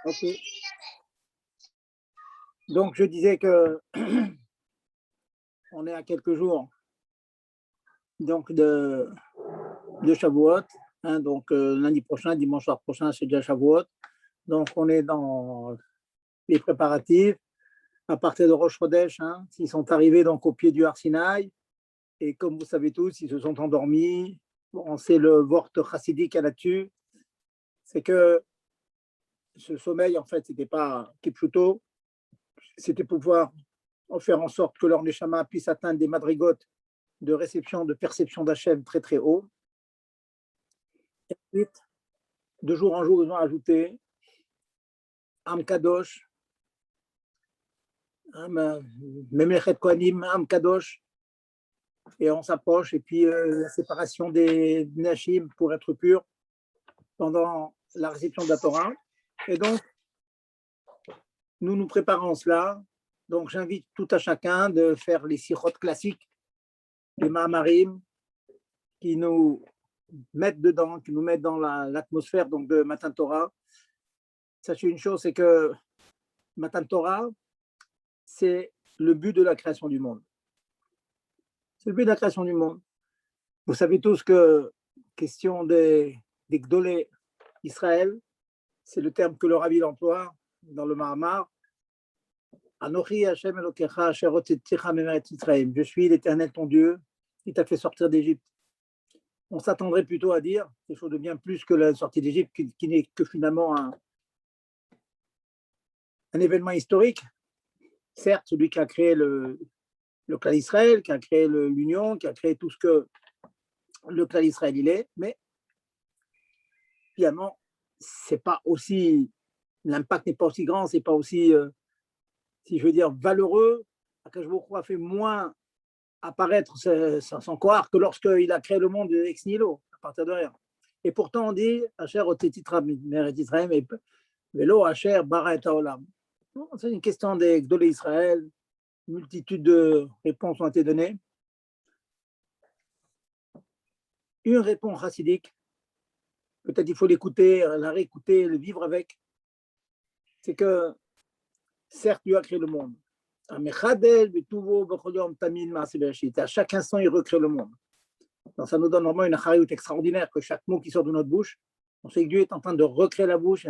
Ok. Donc, je disais que on est à quelques jours donc de Shavuot. Hein, donc, lundi prochain, dimanche soir prochain, c'est déjà Shavuot. Donc, on est dans les préparatifs. À partir de Rosh Chodesh, hein, ils sont arrivés donc au pied du Har Sinaï. Et comme vous savez tous, ils se sont endormis. Bon, c'est le Vort chassidique là-dessus. C'est que ce sommeil, en fait, c'était pas Kipchuto. C'était pour pouvoir faire en sorte que leur Neshama puisse atteindre des madrigotes de réception, de perception d'Hachem très très haut. Et ensuite, de jour en jour, ils ont ajouté Am Kadosh, Memlechet Kohanim, Am Kadosh, et on s'approche, et puis la séparation des Nashim pour être pur pendant la réception de la Torah. Et donc, nous nous préparons cela. Donc, j'invite tout à chacun de faire les sirotes classiques, les Mahamarim, qui nous mettent dedans, qui nous mettent dans l'atmosphère donc de Matan Torah. Sachez une chose, c'est que Matan Torah, c'est le but de la création du monde. C'est le but de la création du monde. Vous savez tous que question des Gdolé Israël, c'est le terme que le Rabbi emploie dans le Mahamar. Anochi Hashem Elokecha asher hotzeticha me'eretz Mitzrayim. Je suis l'Éternel ton Dieu qui t'a fait sortir d'Égypte. On s'attendrait plutôt à dire quelque chose de bien plus que la sortie d'Égypte, qui n'est que finalement un événement historique. Certes, celui qui a créé le clan d'Israël, qui a créé l'Union, qui a créé tout ce que le clan d'Israël il est, mais finalement, c'est pas aussi, l'impact n'est pas aussi grand, c'est pas aussi, si je veux dire, valeureux. Akash Baruch Hu a fait moins apparaître son corps que lorsqu'il a créé le monde ex nihilo, à partir de rien. Et pourtant, on dit Asher otetitra meret Israël et velo Asher bara et haolam. C'est une question des Gdolé Israël. Une multitude de réponses ont été données. Une réponse chassidique, peut-être il faut l'écouter, la réécouter, le vivre avec, c'est que certes, Dieu a créé le monde. À chaque instant, il recrée le monde. Donc, ça nous donne vraiment une chariote extraordinaire que chaque mot qui sort de notre bouche, on sait que Dieu est en train de recréer la bouche,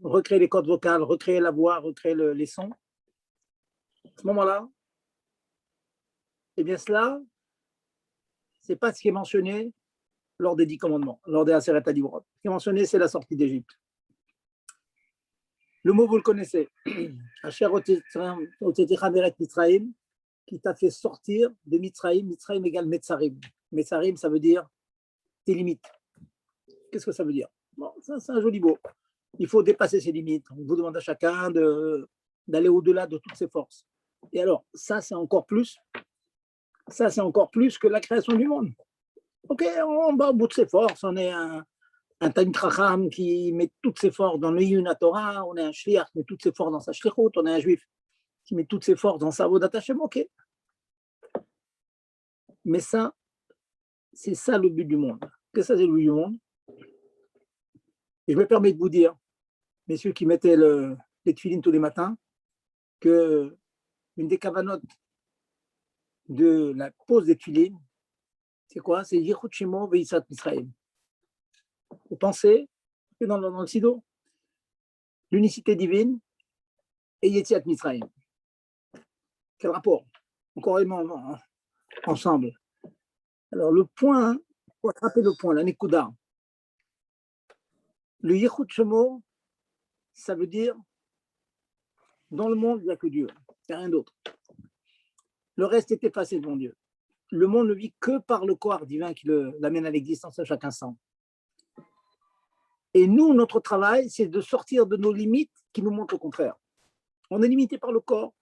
recréer les cordes vocales, recréer la voix, recréer les sons. À ce moment-là, eh bien cela, c'est pas ce qui est mentionné lors des 10 commandements, lors des Aseret HaDibrot. Ce qui est mentionné, c'est la sortie d'Égypte. Le mot, vous le connaissez. Asher hotzeticha meret Mitzrayim, qui t'a fait sortir de Mitzrayim. Mitzrayim égale Metzarim. Metzarim, ça veut dire tes limites. Qu'est-ce que ça veut dire? Bon, ça, c'est un joli mot. Il faut dépasser ses limites. On vous demande à chacun d'aller au-delà de toutes ses forces. Et alors, ça, c'est encore plus que la création du monde. Ok, on va au bout de ses forces. On est un Talmid Chacham qui met toutes ses forces dans le Yuna Torah. On est un Shliach qui met toutes ses forces dans sa Shlichut. On est un Juif qui met toutes ses forces dans sa Avodat Hashem. Ok. Mais ça, c'est ça le but du monde. Que ça, c'est le but du monde. Et je me permets de vous dire, messieurs qui mettaient les tefilines tous les matins, que une des kavanotes de la pose des tefilines, c'est quoi? C'est Yichud Shemo ve'Yisat Mitzrayim. Vous pensez que dans le Sido, l'unicité divine et Yetziat Mitzrayim. Quel rapport? Encore ensemble. Alors le point, pour attraper le point, la Nekuda, le Yichud Shemo, ça veut dire dans le monde, il n'y a que Dieu, il n'y a rien d'autre. Le reste est effacé devant Dieu. Le monde ne vit que par le corps divin qui l'amène à l'existence à chaque instant. Et nous, notre travail, c'est de sortir de nos limites qui nous montrent le contraire. On est limité par le corps.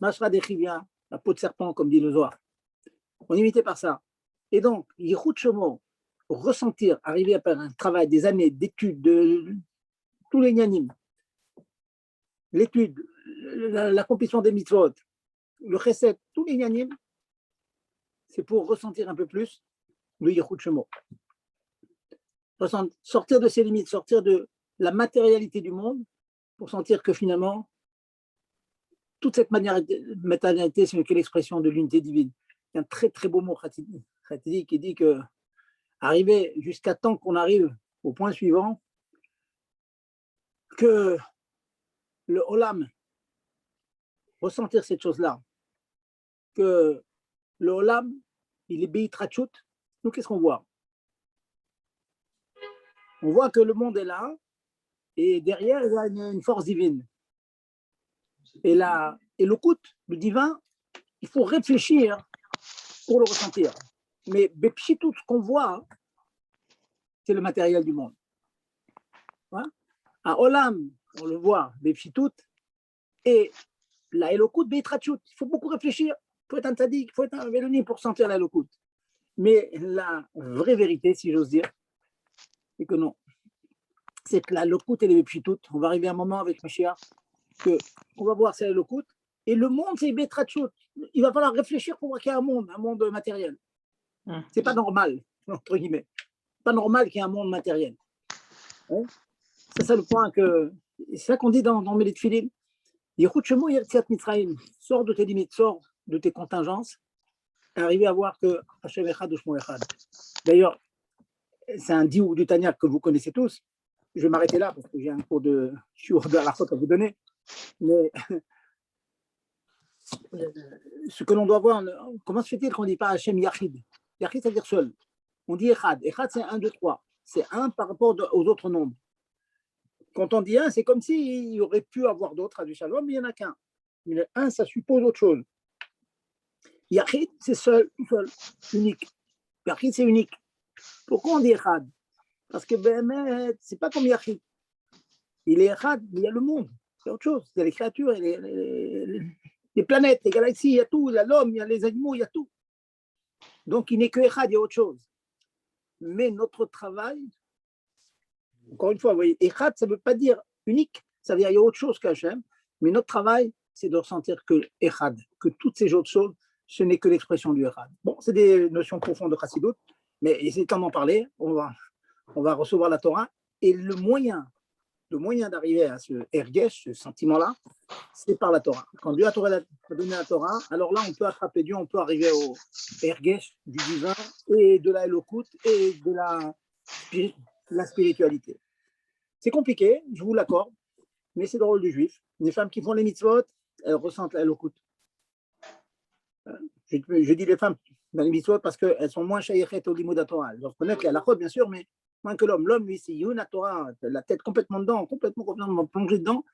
Mashra Dechivia, la peau de serpent, comme dit le Zohar. On est limité par ça. Et donc, Yichud Shemo, ressentir, arriver à faire un travail, des années d'études, de tous les gnanim, l'étude, l'accomplissement des mitzvot, le chesed, tous les gnanim, c'est pour ressentir un peu plus le Yichud Shemo. Sortir de ses limites, sortir de la matérialité du monde pour sentir que finalement, toute cette matérialité, ce n'est que l'expression de l'unité divine. Il y a un très très beau mot Khatidi qui dit que arriver jusqu'à temps qu'on arrive au point suivant, que le Olam, ressentir cette chose-là, que le Olam, il est Beitrachut. Nous, qu'est-ce qu'on voit? On voit que le monde est là, et derrière, il y a une force divine. Et le kout, le divin, il faut réfléchir pour le ressentir. Mais tout ce qu'on voit, c'est le matériel du monde. Hein? À Olam, on le voit, tout, et la Elokut, Beitrachut. Il faut beaucoup réfléchir. Il faut être un tzaddik, il faut être un véloni pour sentir la Elokut. Mais la vraie vérité, si j'ose dire, c'est que non. C'est que la Elokut et les tout. On va arriver à un moment avec Mashiach qu'on va voir c'est la Elokut. Et le monde, c'est Beitrachut. Il va falloir réfléchir pour voir qu'il y a un monde matériel. C'est pas normal, entre guillemets. Pas normal qu'il y ait un monde matériel. Hein? C'est ça le point c'est ça qu'on dit dans Mélit Filim. Sors de tes limites, sors de tes contingences, et arriver à voir que Hashem Echad ou Shmo Echad. D'ailleurs, c'est un diouk du Tanya que vous connaissez tous. Je vais m'arrêter là parce que j'ai un cours de halachot à vous donner. Mais ce que l'on doit voir, comment se fait-il qu'on ne dit pas Hashem Yachid? Yachid, ça veut dire seul. On dit Echad. Echad, c'est 1, 2, 3. C'est un par rapport aux autres nombres. Quand on dit un, c'est comme s'il y aurait pu avoir d'autres à du shalom, mais il n'y en a qu'un. Mais le un, ça suppose autre chose. Yachid, c'est seul, unique. Yachid, c'est unique. Pourquoi on dit Echad? Parce que c'est pas comme Yachid. Il est Echad, mais il y a le monde. C'est autre chose. Il y a les créatures, les planètes, les galaxies, il y a tout. Il y a l'homme, il y a les animaux, il y a tout. Donc, il n'est que Echad, il y a autre chose. Mais notre travail, encore une fois, vous voyez, Echad, ça ne veut pas dire unique. Ça veut dire qu'il y a autre chose qu'Hachem. Mais notre travail, c'est de ressentir que Echad, que toutes ces autres choses, ce n'est que l'expression du Echad. Bon, c'est des notions profondes de Chassidut, mais c'est temps d'en parler. On va recevoir la Torah. Et le moyen d'arriver à ce Ergesh, ce sentiment-là, c'est par la Torah. Quand Dieu a donné la Torah, alors là, on peut attraper Dieu, on peut arriver au Ergesh du divin et de la Elokut et de la spiritualité. C'est compliqué, je vous l'accorde, mais c'est le rôle du juif. Les femmes qui font les mitzvot, elles ressentent la Elokut. Je dis les femmes dans les mitzvot parce qu'elles sont moins shayechet au limud Torah. Elles doivent connaître la halachot, bien sûr, mais moins que l'homme. L'homme, lui, c'est Yuna Torah, la tête complètement dedans, complètement plongée dedans.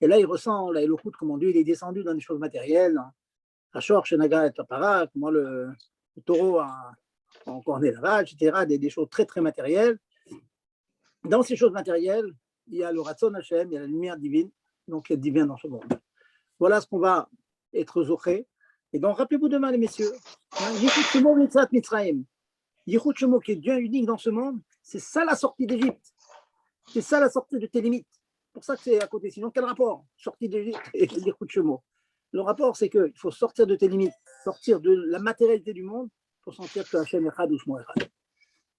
Et là, il ressent la Elokut, comment Dieu il est descendu dans des choses matérielles. Hachor, Shenaga et Tapara, comment le taureau a encorné la vache, etc. Des choses très, très matérielles. Dans ces choses matérielles, il y a le Ratzon Hashem, il y a la lumière divine, donc il y a divin dans ce monde. Voilà ce qu'on va être zoché. Et donc, rappelez-vous demain, les messieurs, Yichud Shemo Mitzat Mitzrayim. Yichud Shemo, qui est Dieu unique dans ce monde, c'est ça la sortie d'Égypte. C'est ça la sortie de tes limites. C'est pour ça que c'est à côté. Sinon, quel rapport? Sortie d'Égypte et Yichud Shemo. Le rapport, c'est qu'il faut sortir de tes limites, sortir de la matérialité du monde pour sentir que Hachem Echad ou Shmo Echad.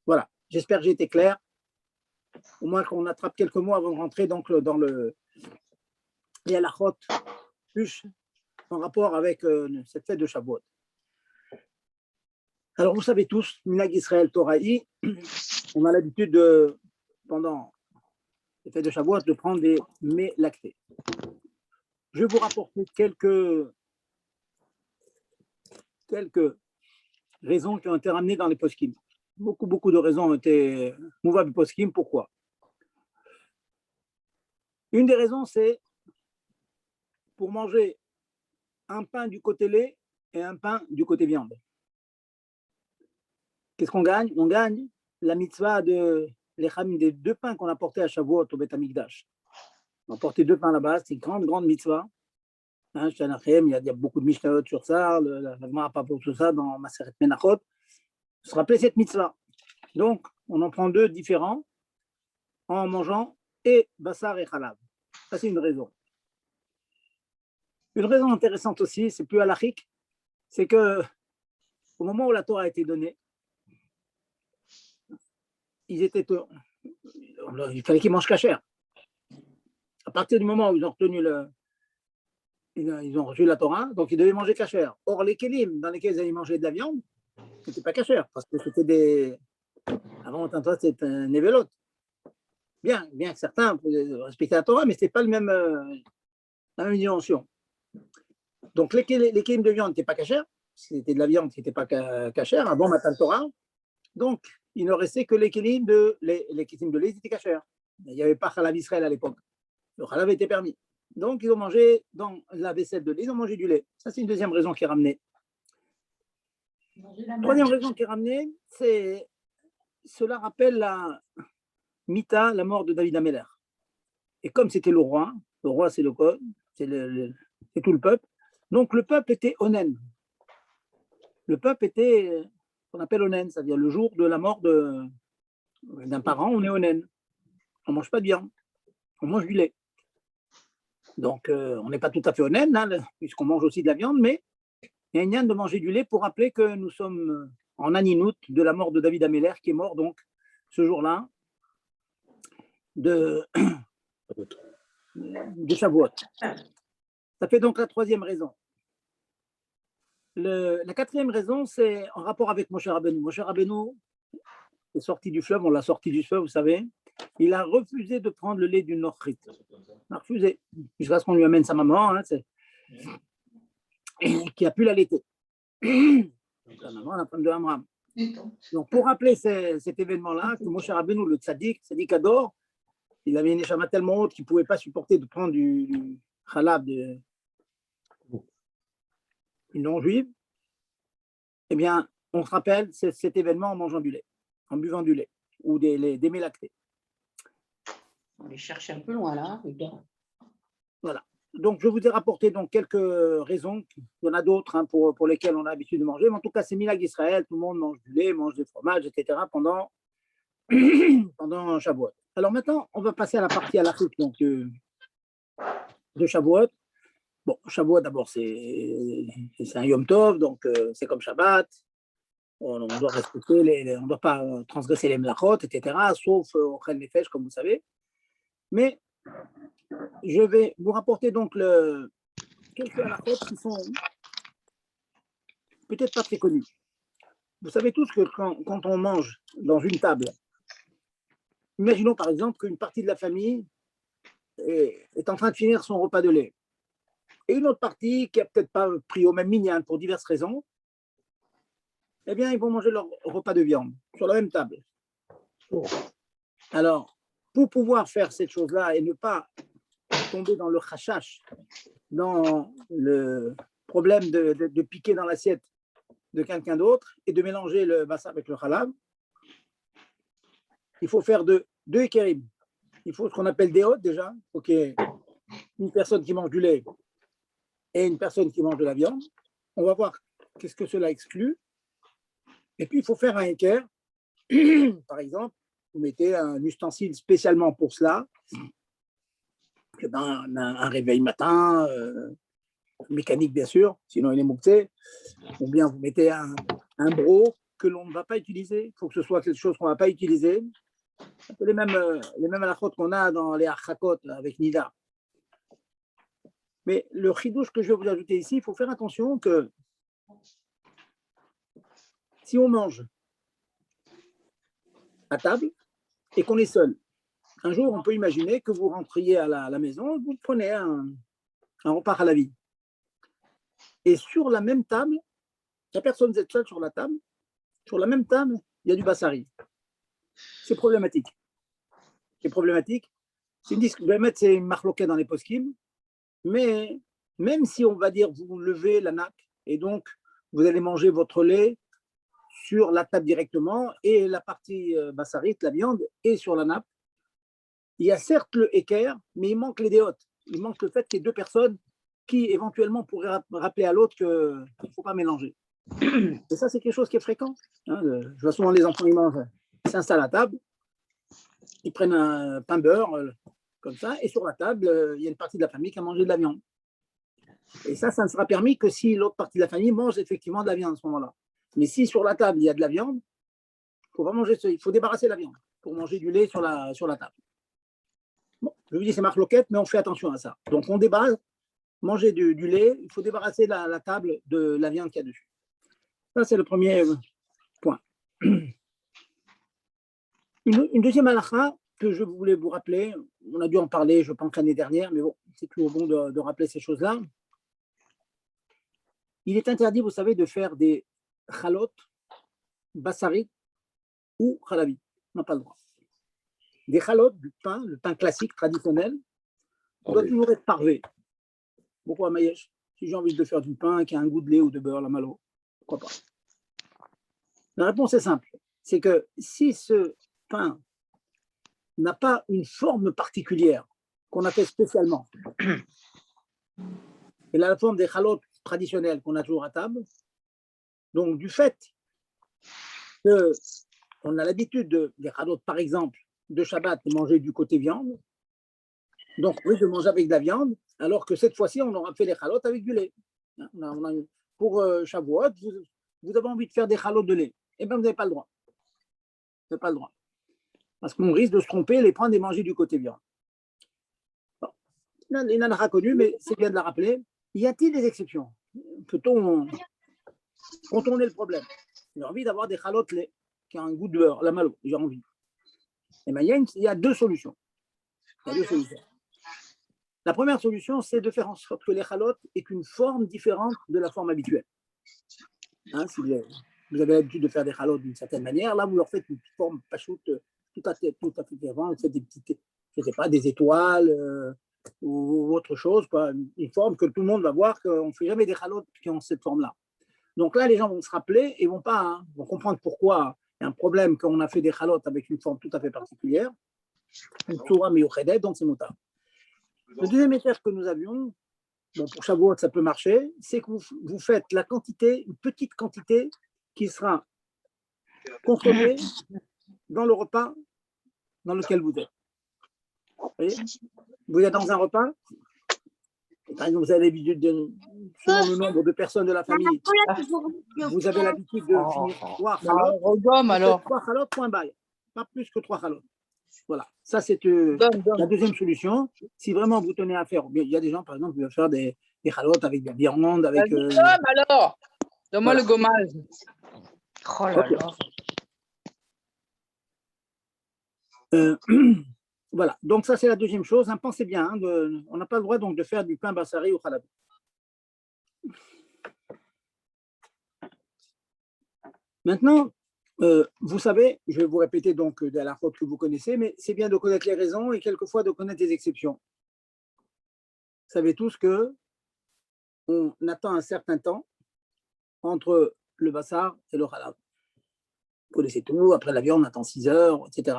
Voilà. J'espère que j'ai été clair. Au moins qu'on attrape quelques mots avant de rentrer donc dans les halachot, plus en rapport avec cette fête de Shavuot. Alors, vous savez tous, Minag Israël Torahi, on a l'habitude pendant les fêtes de Shavuot, de prendre des mets lactés. Je vais vous rapporter quelques raisons qui ont été ramenées dans les poskim. Beaucoup de raisons ont été mouvables poskim. Pourquoi? Une des raisons, c'est pour manger un pain du côté lait et un pain du côté viande. Qu'est-ce qu'on gagne? On gagne la mitzvah des 2 pains qu'on a portés à Shavuot au Beth Amikdash. On a porté 2 pains là-bas, c'est une grande mitzvah. Hein, il y a beaucoup de Mishnayot sur ça, la Gemara pas pour tout ça dans Maseret Menachot. Se rappeler cette mitzvah. Donc, on en prend 2 différents en mangeant et Bassar et Chalav. Ça, c'est une raison. Une raison intéressante aussi, c'est plus halachique, c'est que au moment où la Torah a été donnée, il fallait qu'ils mangent cachère. partir du moment où ils ont retenu ils ont reçu la Torah, donc ils devaient manger kasher. Or, les kelim dans lesquels ils allaient manger de la viande, c'était pas kasher, parce que c'était des. Avant, c'était un évélote. Bien que certains respectaient la Torah, mais c'était pas la même dimension. Donc, les kelim de viande n'étaient pas kasher, c'était de la viande qui n'était pas kasher, avant Matan Torah. Donc, il ne restait que les kelim de lait étaient kasher. Il n'y avait pas Chalav Israël à l'époque. Le Chalav était permis. Donc, ils ont mangé dans la vaisselle de lait, ils ont mangé du lait. Ça, c'est une deuxième raison qui est ramenée. Troisième raison qui est ramenée, c'est cela rappelle la Mita, la mort de David Améler. Et comme c'était le roi c'est le code, c'est tout le peuple. Donc le peuple était onen. Le peuple était ce qu'on appelle onen, c'est-à-dire le jour de la mort d'un parent, on est onen. On ne mange pas de viande, on mange du lait. Donc on n'est pas tout à fait onen, hein, puisqu'on mange aussi de la viande, mais il y a une de manger du lait pour rappeler que nous sommes en Aninout de la mort de David Améler, qui est mort donc ce jour-là de Shavuot. Ça fait donc la troisième raison. La quatrième raison, c'est en rapport avec Moshe Rabbeinu. Moshe Rabbeinu est sorti du fleuve, on l'a sorti du fleuve, vous savez. Il a refusé de prendre le lait du Nochrit. Il a refusé, jusqu'à ce qu'on lui amène sa maman, hein, qui a pu l'allaiter. Sa maman, la femme de Amram. Donc, pour rappeler cet événement-là, que Moshe Rabbeinu, le tzaddik Ador, il avait une échama tellement haute qu'il ne pouvait pas supporter de prendre du halab d'une non-juive. Eh bien, on se rappelle cet événement en mangeant du lait, en buvant du lait ou des mets lactés. On les cherche un peu loin là. Voilà. Donc, je vous ai rapporté donc quelques raisons. Il y en a d'autres, hein, pour lesquelles on a l'habitude de manger. Mais en tout cas, c'est Minhag Israël. Tout le monde mange du lait, mange des fromages, etc. pendant Shavuot. Alors maintenant, on va passer à la partie halakhique donc de Shavuot. Bon, Shavuot d'abord, c'est un Yom Tov, donc c'est comme Shabbat. On doit respecter on ne doit pas transgresser les mlachot, etc. Sauf Ochel Nefesh, comme vous savez. Mais je vais vous rapporter donc quelques halachot qui sont peut-être pas très connus. Vous savez tous que quand on mange dans une table, imaginons par exemple qu'une partie de la famille est en train de finir son repas de lait. Et une autre partie qui n'a peut-être pas pris au même minyan pour diverses raisons, eh bien, ils vont manger leur repas de viande sur la même table. Alors, pour pouvoir faire cette chose-là et ne pas tomber dans le khashash, dans le problème de piquer dans l'assiette de quelqu'un d'autre et de mélanger le bassa avec le halab, il faut faire deux ékerim. Il faut ce qu'on appelle des hôtes déjà. Il faut qu'il y ait une personne qui mange du lait et une personne qui mange de la viande. On va voir qu'est-ce que cela exclut. Et puis, il faut faire un équerre. Par exemple, vous mettez un ustensile spécialement pour cela. Un réveil matin, mécanique bien sûr, sinon il est mouxé. Ou bien vous mettez un bro que l'on ne va pas utiliser. Il faut que ce soit quelque chose qu'on ne va pas utiliser. Un peu les mêmes halachot qu'on a dans les achakot avec Nida. Mais le chidouche que je vais vous ajouter ici, il faut faire attention que si on mange à table et qu'on est seul, un jour, on peut imaginer que vous rentriez à la maison, vous prenez un repas à la vie. Et sur la même table, la personne vous êtes seule sur la table, sur la même table, il y a du bassari. C'est problématique. C'est problématique. C'est une marloquette dans les poskim, mais même si on va dire vous levez la nappe et donc vous allez manger votre lait sur la table directement et la partie bassarit, la viande, est sur la nappe, il y a certes le équerre, mais il manque les déotes. Il manque le fait qu'il y ait deux personnes qui éventuellement pourraient rappeler à l'autre qu'il ne faut pas mélanger. Et ça, c'est quelque chose qui est fréquent. Hein, je vois souvent les enfants, ils s'installent à table, ils prennent un pain beurre, comme ça, et sur la table, il y a une partie de la famille qui a mangé de la viande. Et ça ne sera permis que si l'autre partie de la famille mange effectivement de la viande à ce moment-là. Mais si sur la table, il y a de la viande, il faut débarrasser la viande pour manger du lait sur la table. Bon, je vous dis, c'est marloquette, mais on fait attention à ça. Donc, on débarrasse, manger du lait, il faut débarrasser la table de la viande qu'il y a dessus. Ça, c'est le premier point. Une deuxième halakha que je voulais vous rappeler, on a dû en parler, je pense, l'année dernière, mais bon, c'est toujours bon de rappeler ces choses-là. Il est interdit, vous savez, de faire des chalot, bassarit ou chalavi. On n'a pas le droit. Des chalot, du pain, le pain classique, traditionnel, doit toujours être parvé. Pourquoi, Mayesh? Si j'ai envie de faire du pain qui a un goût de lait ou de beurre, la malo, pourquoi pas? La réponse est simple. C'est que si ce pain n'a pas une forme particulière qu'on a fait spécialement, et la forme des chalotes traditionnelles qu'on a toujours à table, donc du fait qu'on a l'habitude des chalotes, par exemple, de Shabbat, de manger du côté viande, donc oui, de manger avec de la viande, alors que cette fois-ci, on aura fait les chalotes avec du lait. Pour Shavuot, vous avez envie de faire des chalotes de lait, eh bien, vous n'avez pas le droit. Vous n'avez pas le droit. Parce qu'on risque de se tromper, les prendre et manger du côté viande. Bon. Il en a connu, mais c'est bien de la rappeler. Y a-t-il des exceptions? Peut-on contourner le problème? J'ai envie d'avoir des chalotes lait qui ont un goût de beurre, la malo, j'ai envie. Et bien, il y a deux solutions. La première solution, c'est de faire en sorte que les chalotes aient une forme différente de la forme habituelle. Hein, si vous avez l'habitude de faire des chalotes d'une certaine manière, là, vous leur faites une forme pachoute tout à fait différente. Vous faites des petites, je ne sais pas, des étoiles ou autre chose, quoi. Une forme que tout le monde va voir qu'on ne fait jamais des chalotes qui ont cette forme-là. Donc là, les gens vont se rappeler et vont comprendre pourquoi il y a un problème qu'on a fait des chalotes avec une forme tout à fait particulière. Une Torah miyuchedet, donc c'est motard. Le deuxième étape que nous avions, bon, pour Shavuot, ça peut marcher, c'est que vous faites la quantité, une petite quantité qui sera consommée dans le repas dans lequel vous êtes. Vous êtes dans un repas, par exemple, vous avez l'habitude, selon le nombre de personnes de la famille, vous avez l'habitude de finir 3 chalotes. 3 chalotes, point bail. Pas plus que 3 chalotes. Voilà, ça c'est la deuxième solution. Si vraiment vous tenez à faire, il y a des gens, par exemple, qui veulent faire des chalotes avec de la viande, avec. Alors, donne-moi le gommage. Oh là là. Voilà, donc ça c'est la deuxième chose. Hein, pensez bien, on n'a pas le droit donc de faire du pain bassari ou chalabi. Maintenant, vous savez, je vais vous répéter donc de la faute que vous connaissez, mais c'est bien de connaître les raisons et quelquefois de connaître les exceptions. Vous savez tous que on attend un certain temps entre le bassar et le halab. Vous connaissez tout, après la viande on attend 6 heures, etc.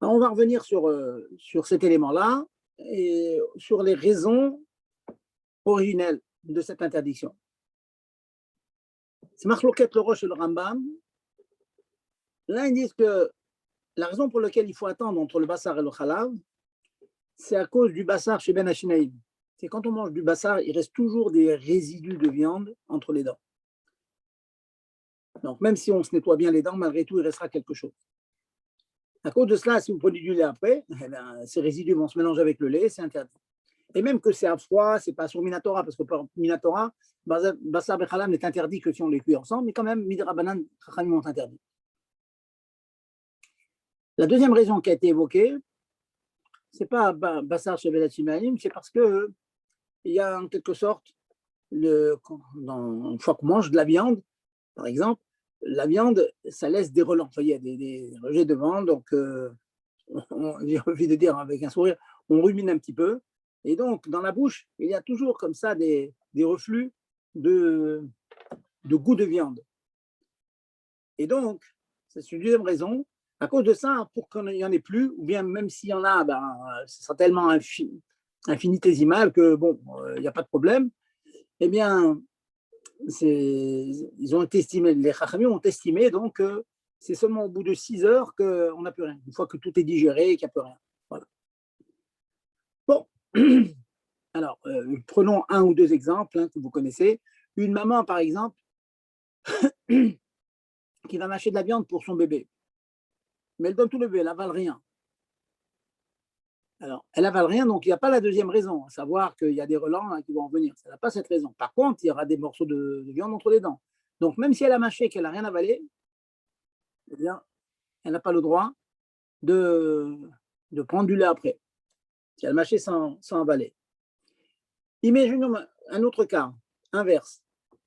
Alors, on va revenir sur cet élément-là et sur les raisons originelles de cette interdiction. C'est Marloquet le Roche et le Rambam. Là, ils disent que la raison pour laquelle il faut attendre entre le bassar et le halal, c'est à cause du bassar chez Ben Hashinaïm. C'est quand on mange du bassar, il reste toujours des résidus de viande entre les dents. Donc, même si on se nettoie bien les dents, malgré tout, il restera quelque chose. À cause de cela, si vous prenez du lait après, eh bien, ces résidus vont se mélanger avec le lait, c'est interdit. Et même que c'est à froid, c'est pas sur Minatora, parce que pour Minatora, Bassar Bechalam n'est interdit que si on les cuit ensemble, mais quand même, Midra Banan, Chachamim ont interdit. La deuxième raison qui a été évoquée, c'est pas Bassar Shevelat Shimaim, c'est parce que il y a en quelque sorte, une fois qu'on mange de la viande, par exemple, la viande, ça laisse des relents. Il y a des rejets de viande, donc j'ai envie de dire avec un sourire, on rumine un petit peu. Et donc, dans la bouche, il y a toujours comme ça des reflux de goût de viande. Et donc, c'est une deuxième raison. À cause de ça, pour qu'il n'y en ait plus, ou bien même s'il y en a, ce sera tellement infinitésimal que, bon, il n'y a pas de problème. Eh bien, ils ont estimé, les Chachamim ont estimé donc c'est seulement au bout de 6 heures qu'on n'a plus rien, une fois que tout est digéré et qu'il n'y a plus rien. Voilà. Bon, alors prenons un ou deux exemples que vous connaissez. Une maman, par exemple, qui va mâcher de la viande pour son bébé, mais elle donne tout le bébé, elle n'avale rien. Alors, elle n'avale rien, donc il n'y a pas la deuxième raison, à savoir qu'il y a des relents hein, qui vont en venir. Ça n'a pas cette raison. Par contre, il y aura des morceaux de viande entre les dents. Donc, même si elle a mâché, qu'elle n'a rien avalé, eh bien, elle n'a pas le droit de prendre du lait après. Si elle a mâché sans avaler. Imaginons un autre cas, inverse.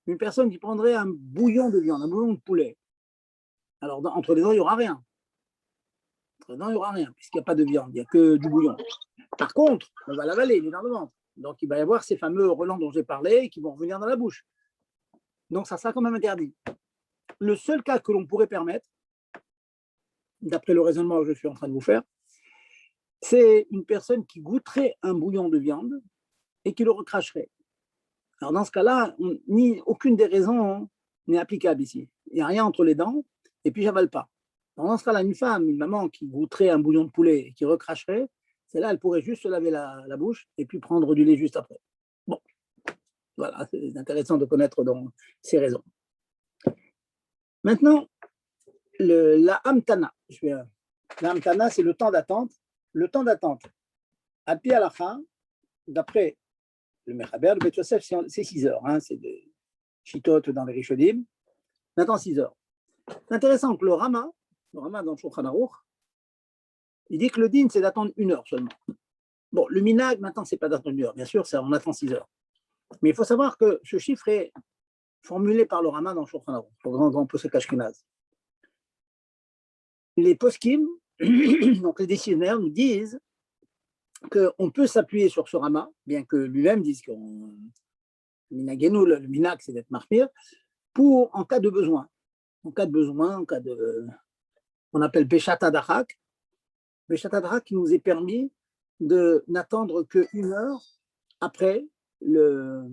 Une personne qui prendrait un bouillon de viande, un bouillon de poulet. Alors, entre les dents, il n'y aura rien. Entre les dents, il n'y aura rien, puisqu'il n'y a pas de viande, il n'y a que du bouillon. Par contre, on va l'avaler, il est dans le ventre. Donc, il va y avoir ces fameux relents dont j'ai parlé qui vont revenir dans la bouche. Donc, ça sera quand même interdit. Le seul cas que l'on pourrait permettre, d'après le raisonnement que je suis en train de vous faire, c'est une personne qui goûterait un bouillon de viande et qui le recracherait. Alors, dans ce cas-là, aucune des raisons n'est applicable ici. Il n'y a rien entre les dents et puis j'avale pas. Dans ce cas-là, une femme, une maman qui goûterait un bouillon de poulet et qui recracherait, celle-là, elle pourrait juste se laver la bouche et puis prendre du lait juste après. Bon, voilà, c'est intéressant de connaître donc ces raisons. Maintenant, la hamtana. La hamtana, c'est le temps d'attente. Le temps d'attente, à pi halacha, d'après le Mechaber, le Bet Yosef, c'est 6 heures. Hein, c'est des chitotes dans les Rishonim. Maintenant, 6 heures. C'est intéressant que le Rama dans le Shulchan Aruch, il dit que le din, c'est d'attendre 1 heure seulement. Bon, le minag, maintenant, c'est pas d'attendre 1 heure. Bien sûr, on attend 6 heures. Mais il faut savoir que ce chiffre est formulé par le Rama dans le Shulchan Aruch, le grand posek ashkenaz. Les poskim, donc les décisionnaires, nous disent qu'on peut s'appuyer sur ce Rama, bien que lui-même dise que le minag, c'est d'être marmir, en cas de besoin. En cas de besoin, en cas de. On appelle Beshat Adachak. Beshat Adachak qui nous est permis de n'attendre qu'1 heure après la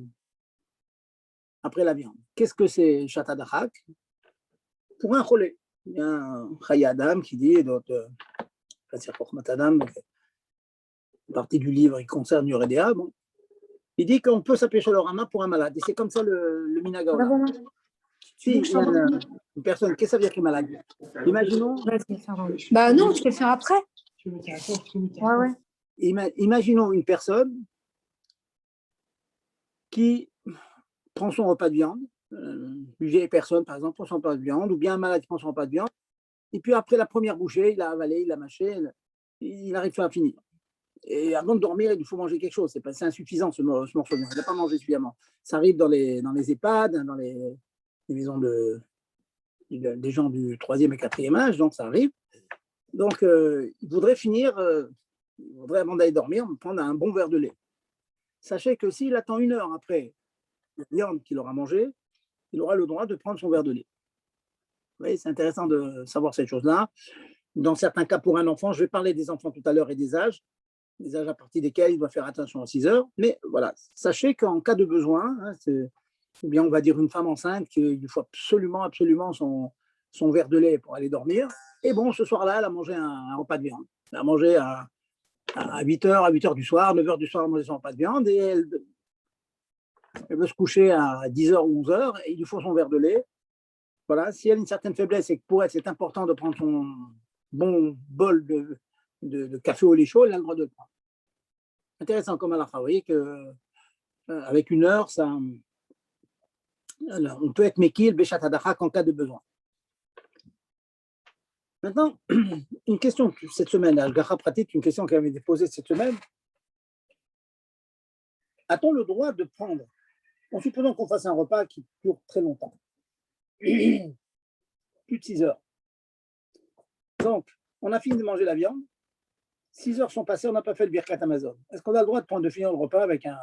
viande. Qu'est-ce que c'est Beshat Adachak? Pour un cholé. Il y a un Chaya Adam qui dit, d'autres, partie du livre qui concerne Yoredea, bon, il dit qu'on peut s'appuyer sur le Rama pour un malade. Et c'est comme ça le Minagaola. Si il y a une personne, qu'est-ce que ça veut dire qui est malade? Imaginons. Bah non, je peux le faire après. Ouais. Imaginons une personne qui prend son repas de viande, une vieille personne par exemple prend son repas de viande, ou bien un malade qui prend son repas de viande, et puis après la première bouchée, il a avalé, il a mâché, il n'arrive pas à finir. Et avant de dormir, il faut manger quelque chose. C'est insuffisant ce morceau de viande. Il n'a pas mangé suffisamment. Ça arrive dans les EHPAD, dans les maisons des gens du 3e et 4e âge, donc ça arrive. Donc, il voudrait finir, avant d'aller dormir, prendre un bon verre de lait. Sachez que s'il attend 1 heure après la viande qu'il aura mangée, il aura le droit de prendre son verre de lait. Vous voyez, c'est intéressant de savoir cette chose-là. Dans certains cas, pour un enfant, je vais parler des enfants tout à l'heure et des âges à partir desquels il doit faire attention à 6 heures. Mais voilà, sachez qu'en cas de besoin, hein, ou bien on va dire une femme enceinte qu'il faut absolument son verre de lait pour aller dormir. Et bon, ce soir-là, elle a mangé un repas de viande. Elle a mangé à 8 heures, à 8 heures du soir, 9 heures du soir, elle a mangé son repas de viande et elle veut se coucher à 10 heures ou 11 heures et il lui faut son verre de lait. Voilà, si elle a une certaine faiblesse et que pour elle, c'est important de prendre son bon bol de café au lait chaud, elle a le droit de le prendre. Intéressant comme halakha, vous voyez qu'avec 1 heure, on peut être mekil, béchat adachak en cas de besoin. Maintenant, une question cette semaine, Al-Gacha pratique, une question qui avait été posée cette semaine. A-t-on le droit de prendre, en supposant qu'on fasse un repas qui dure très longtemps, plus de 6 heures. Donc, on a fini de manger la viande, 6 heures sont passées, on n'a pas fait le birkat Amazon. Est-ce qu'on a le droit de finir le repas avec un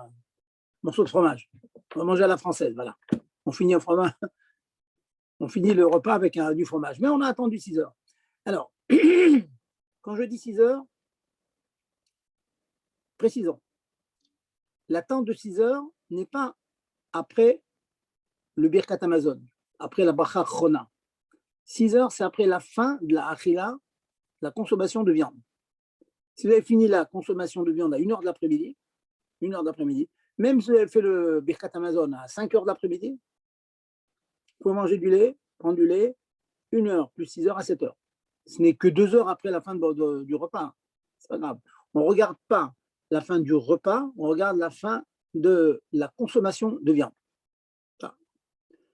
morceau de fromage? On va manger à la française, voilà. On finit le repas avec du fromage. Mais on a attendu 6 heures. Alors, quand je dis 6 heures, précisons. L'attente de 6 heures n'est pas après le birkat Amazon, après la bracha chona. 6 heures, c'est après la fin de la achila, la consommation de viande. Si vous avez fini la consommation de viande à 1 heure de l'après-midi, même si vous avez fait le birkat Amazon à 5 heures de l'après-midi, vous pouvez manger du lait, prendre du lait, 1 heure plus 6 heures à 7 heures. Ce n'est que 2 heures après la fin du repas. C'est pas grave. On ne regarde pas la fin du repas, on regarde la fin de la consommation de viande.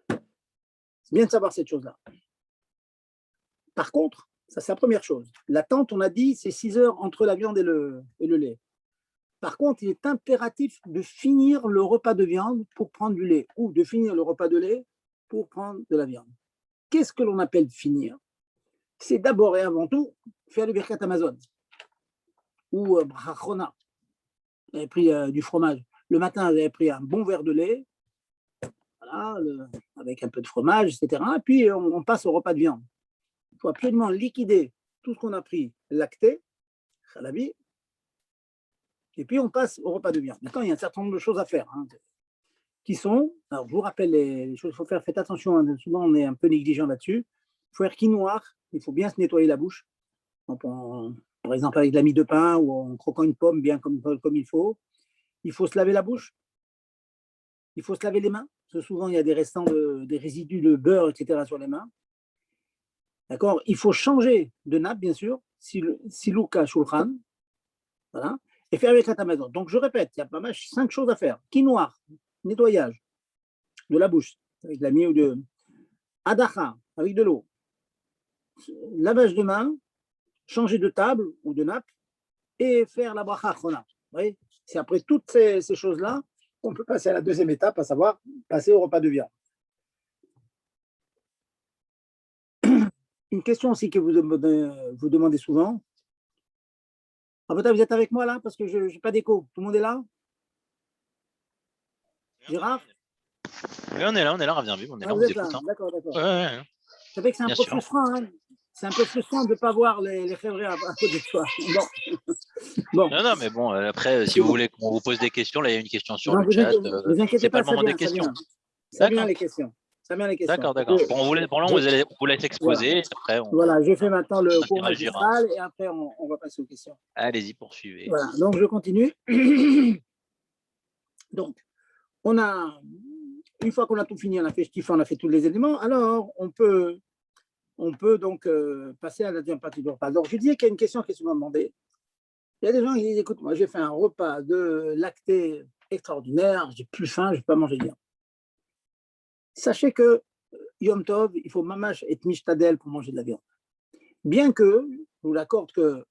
C'est bien de savoir cette chose-là. Par contre, ça c'est la première chose. L'attente, on a dit, c'est 6 heures entre la viande et le lait. Par contre, il est impératif de finir le repas de viande pour prendre du lait ou de finir le repas de lait pour prendre de la viande. Qu'est-ce que l'on appelle finir? C'est d'abord et avant tout faire le Birkat Amazon ou Brachona. Vous avez pris du fromage. Le matin, vous avez pris un bon verre de lait, voilà, avec un peu de fromage, etc. Et puis, on passe au repas de viande. Il faut absolument liquider tout ce qu'on a pris, lacté, khalabi, et puis on passe au repas de viande. Maintenant, il y a un certain nombre de choses à faire, qui sont, alors je vous rappelle les choses qu'il faut faire, faites attention, souvent on est un peu négligent là-dessus. Il faut faire quinoa, il faut bien se nettoyer la bouche, donc par exemple avec de la mie de pain ou en croquant une pomme bien comme il faut. Il faut se laver la bouche, il faut se laver les mains, parce que souvent il y a des restants, des résidus de beurre, etc. sur les mains. D'accord. Il faut changer de nappe, bien sûr, silouka shulchan, voilà, et faire avec la tamazon. Donc, je répète, il y a pas mal 5 choses à faire. Quinoa, nettoyage de la bouche, avec de la mie ou de adacha, avec de l'eau, lavage de main, changer de table ou de nappe, et faire la bracha achrona. Vous voyez, c'est après toutes ces choses-là qu'on peut passer à la deuxième étape, à savoir passer au repas de viande. Une question aussi que vous demandez souvent. Rabota, vous êtes avec moi là parce que je n'ai pas d'écho. Tout le monde est là? Gérard? Oui, on est là, Rav Zerbi, on est là, on vous vous êtes là, écoute. d'accord. Ouais. Je savais que c'est un Bien peu sûr. frustrant, hein. C'est un peu frustrant de ne pas voir les févriers à côté de toi. Bon. Non, mais bon, après, si vous voulez qu'on vous pose des questions, là, il y a une question sur le chat. Vous inquiétez C'est pas pas, le moment des questions. Ça vient les questions. D'accord. Bon, on vous laisse exposer. Voilà. Après, voilà, je fais maintenant le cours interagira. magistral et après on va passer aux questions. Allez-y, poursuivez. Voilà, donc je continue. Donc, une fois qu'on a tout fini, on a fait Shtifa, on a fait tous les éléments, alors on peut donc passer à la deuxième partie du repas. Alors, je disais qu'il y a une question qui est souvent demandée. Il y a des gens qui disent, écoute, moi j'ai fait un repas de lacté extraordinaire, j'ai plus faim, je ne vais pas manger bien. Sachez que Yom Tov, il faut mamash et mishtadel pour manger de la viande. Bien que, je vous l'accorde que